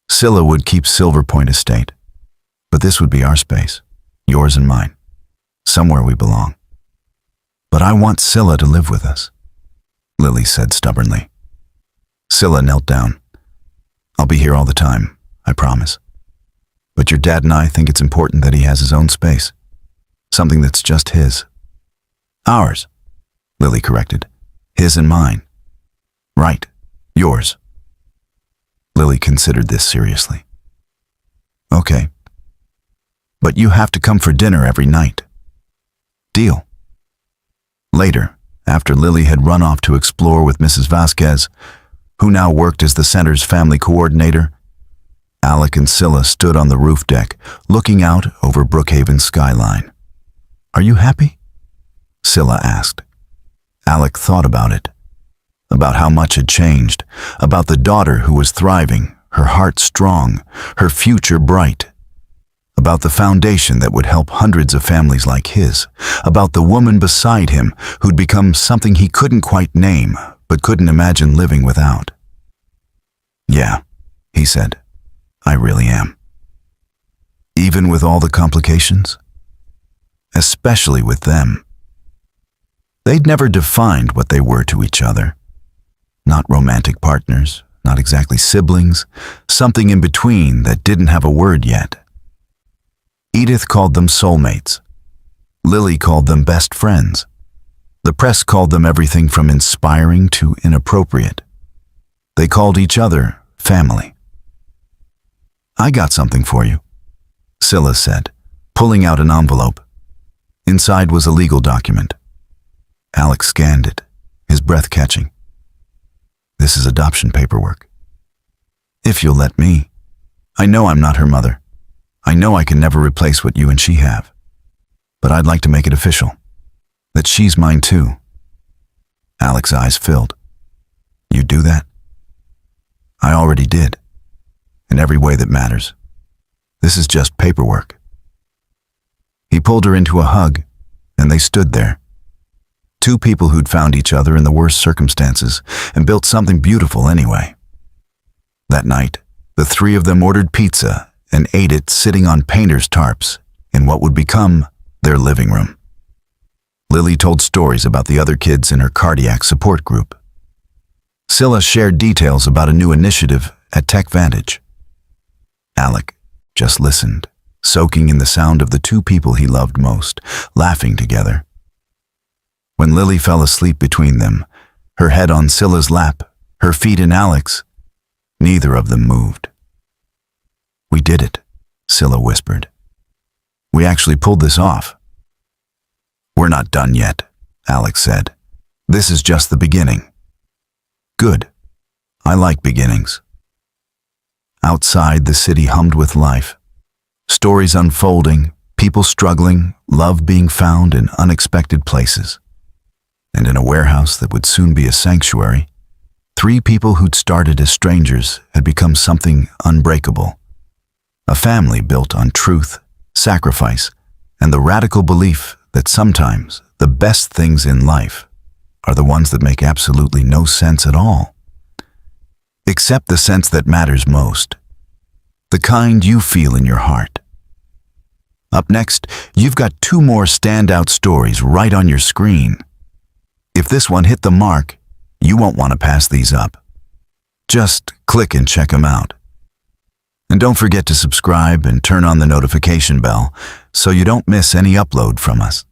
Scylla would keep Silver Point Estate, but this would be our space, yours and mine, somewhere we belong. But I want Scylla to live with us, Lily said stubbornly. Scylla knelt down. I'll be here all the time, I promise. But your dad and I think it's important that he has his own space, something that's just his. Ours, Lily corrected. His and mine. Right, yours. Lily considered this seriously. Okay. But you have to come for dinner every night. Deal. Later, after Lily had run off to explore with Mrs. Vasquez, who now worked as the center's family coordinator, Alec and Scylla stood on the roof deck, looking out over Brookhaven's skyline. Are you happy? Scylla asked. Alec thought about it, about how much had changed, about the daughter who was thriving, her heart strong, her future bright, about the foundation that would help hundreds of families like his, about the woman beside him who'd become something he couldn't quite name, but couldn't imagine living without. Yeah, he said, I really am. Even with all the complications? Especially with them. They'd never defined what they were to each other. Not romantic partners, not exactly siblings, something in between that didn't have a word yet. Edith called them soulmates. Lily called them best friends. The press called them everything from inspiring to inappropriate. They called each other family. I got something for you, Scylla said, pulling out an envelope. Inside was a legal document. Alec scanned it, his breath catching. This is adoption paperwork. If you'll let me. I know I'm not her mother. I know I can never replace what you and she have. But I'd like to make it official. That she's mine too. Alec's eyes filled. You do that? I already did. In every way that matters. This is just paperwork. He pulled her into a hug, and they stood there. Two people who'd found each other in the worst circumstances and built something beautiful anyway. That night, the three of them ordered pizza and ate it sitting on painter's tarps in what would become their living room. Lily told stories about the other kids in her cardiac support group. Scylla shared details about a new initiative at Tech Vantage. Alec just listened, soaking in the sound of the two people he loved most, laughing together. When Lily fell asleep between them, her head on Scylla's lap, her feet in Alec's, neither of them moved. We did it, Scylla whispered. We actually pulled this off. We're not done yet, Alec said. This is just the beginning. Good. I like beginnings. Outside, the city hummed with life. Stories unfolding, people struggling, love being found in unexpected places. And in a warehouse that would soon be a sanctuary, three people who'd started as strangers had become something unbreakable. A family built on truth, sacrifice, and the radical belief that sometimes the best things in life are the ones that make absolutely no sense at all. Except the sense that matters most, the kind you feel in your heart. Up next, you've got two more standout stories right on your screen. If this one hit the mark, you won't want to pass these up. Just click and check them out. And don't forget to subscribe and turn on the notification bell so you don't miss any upload from us.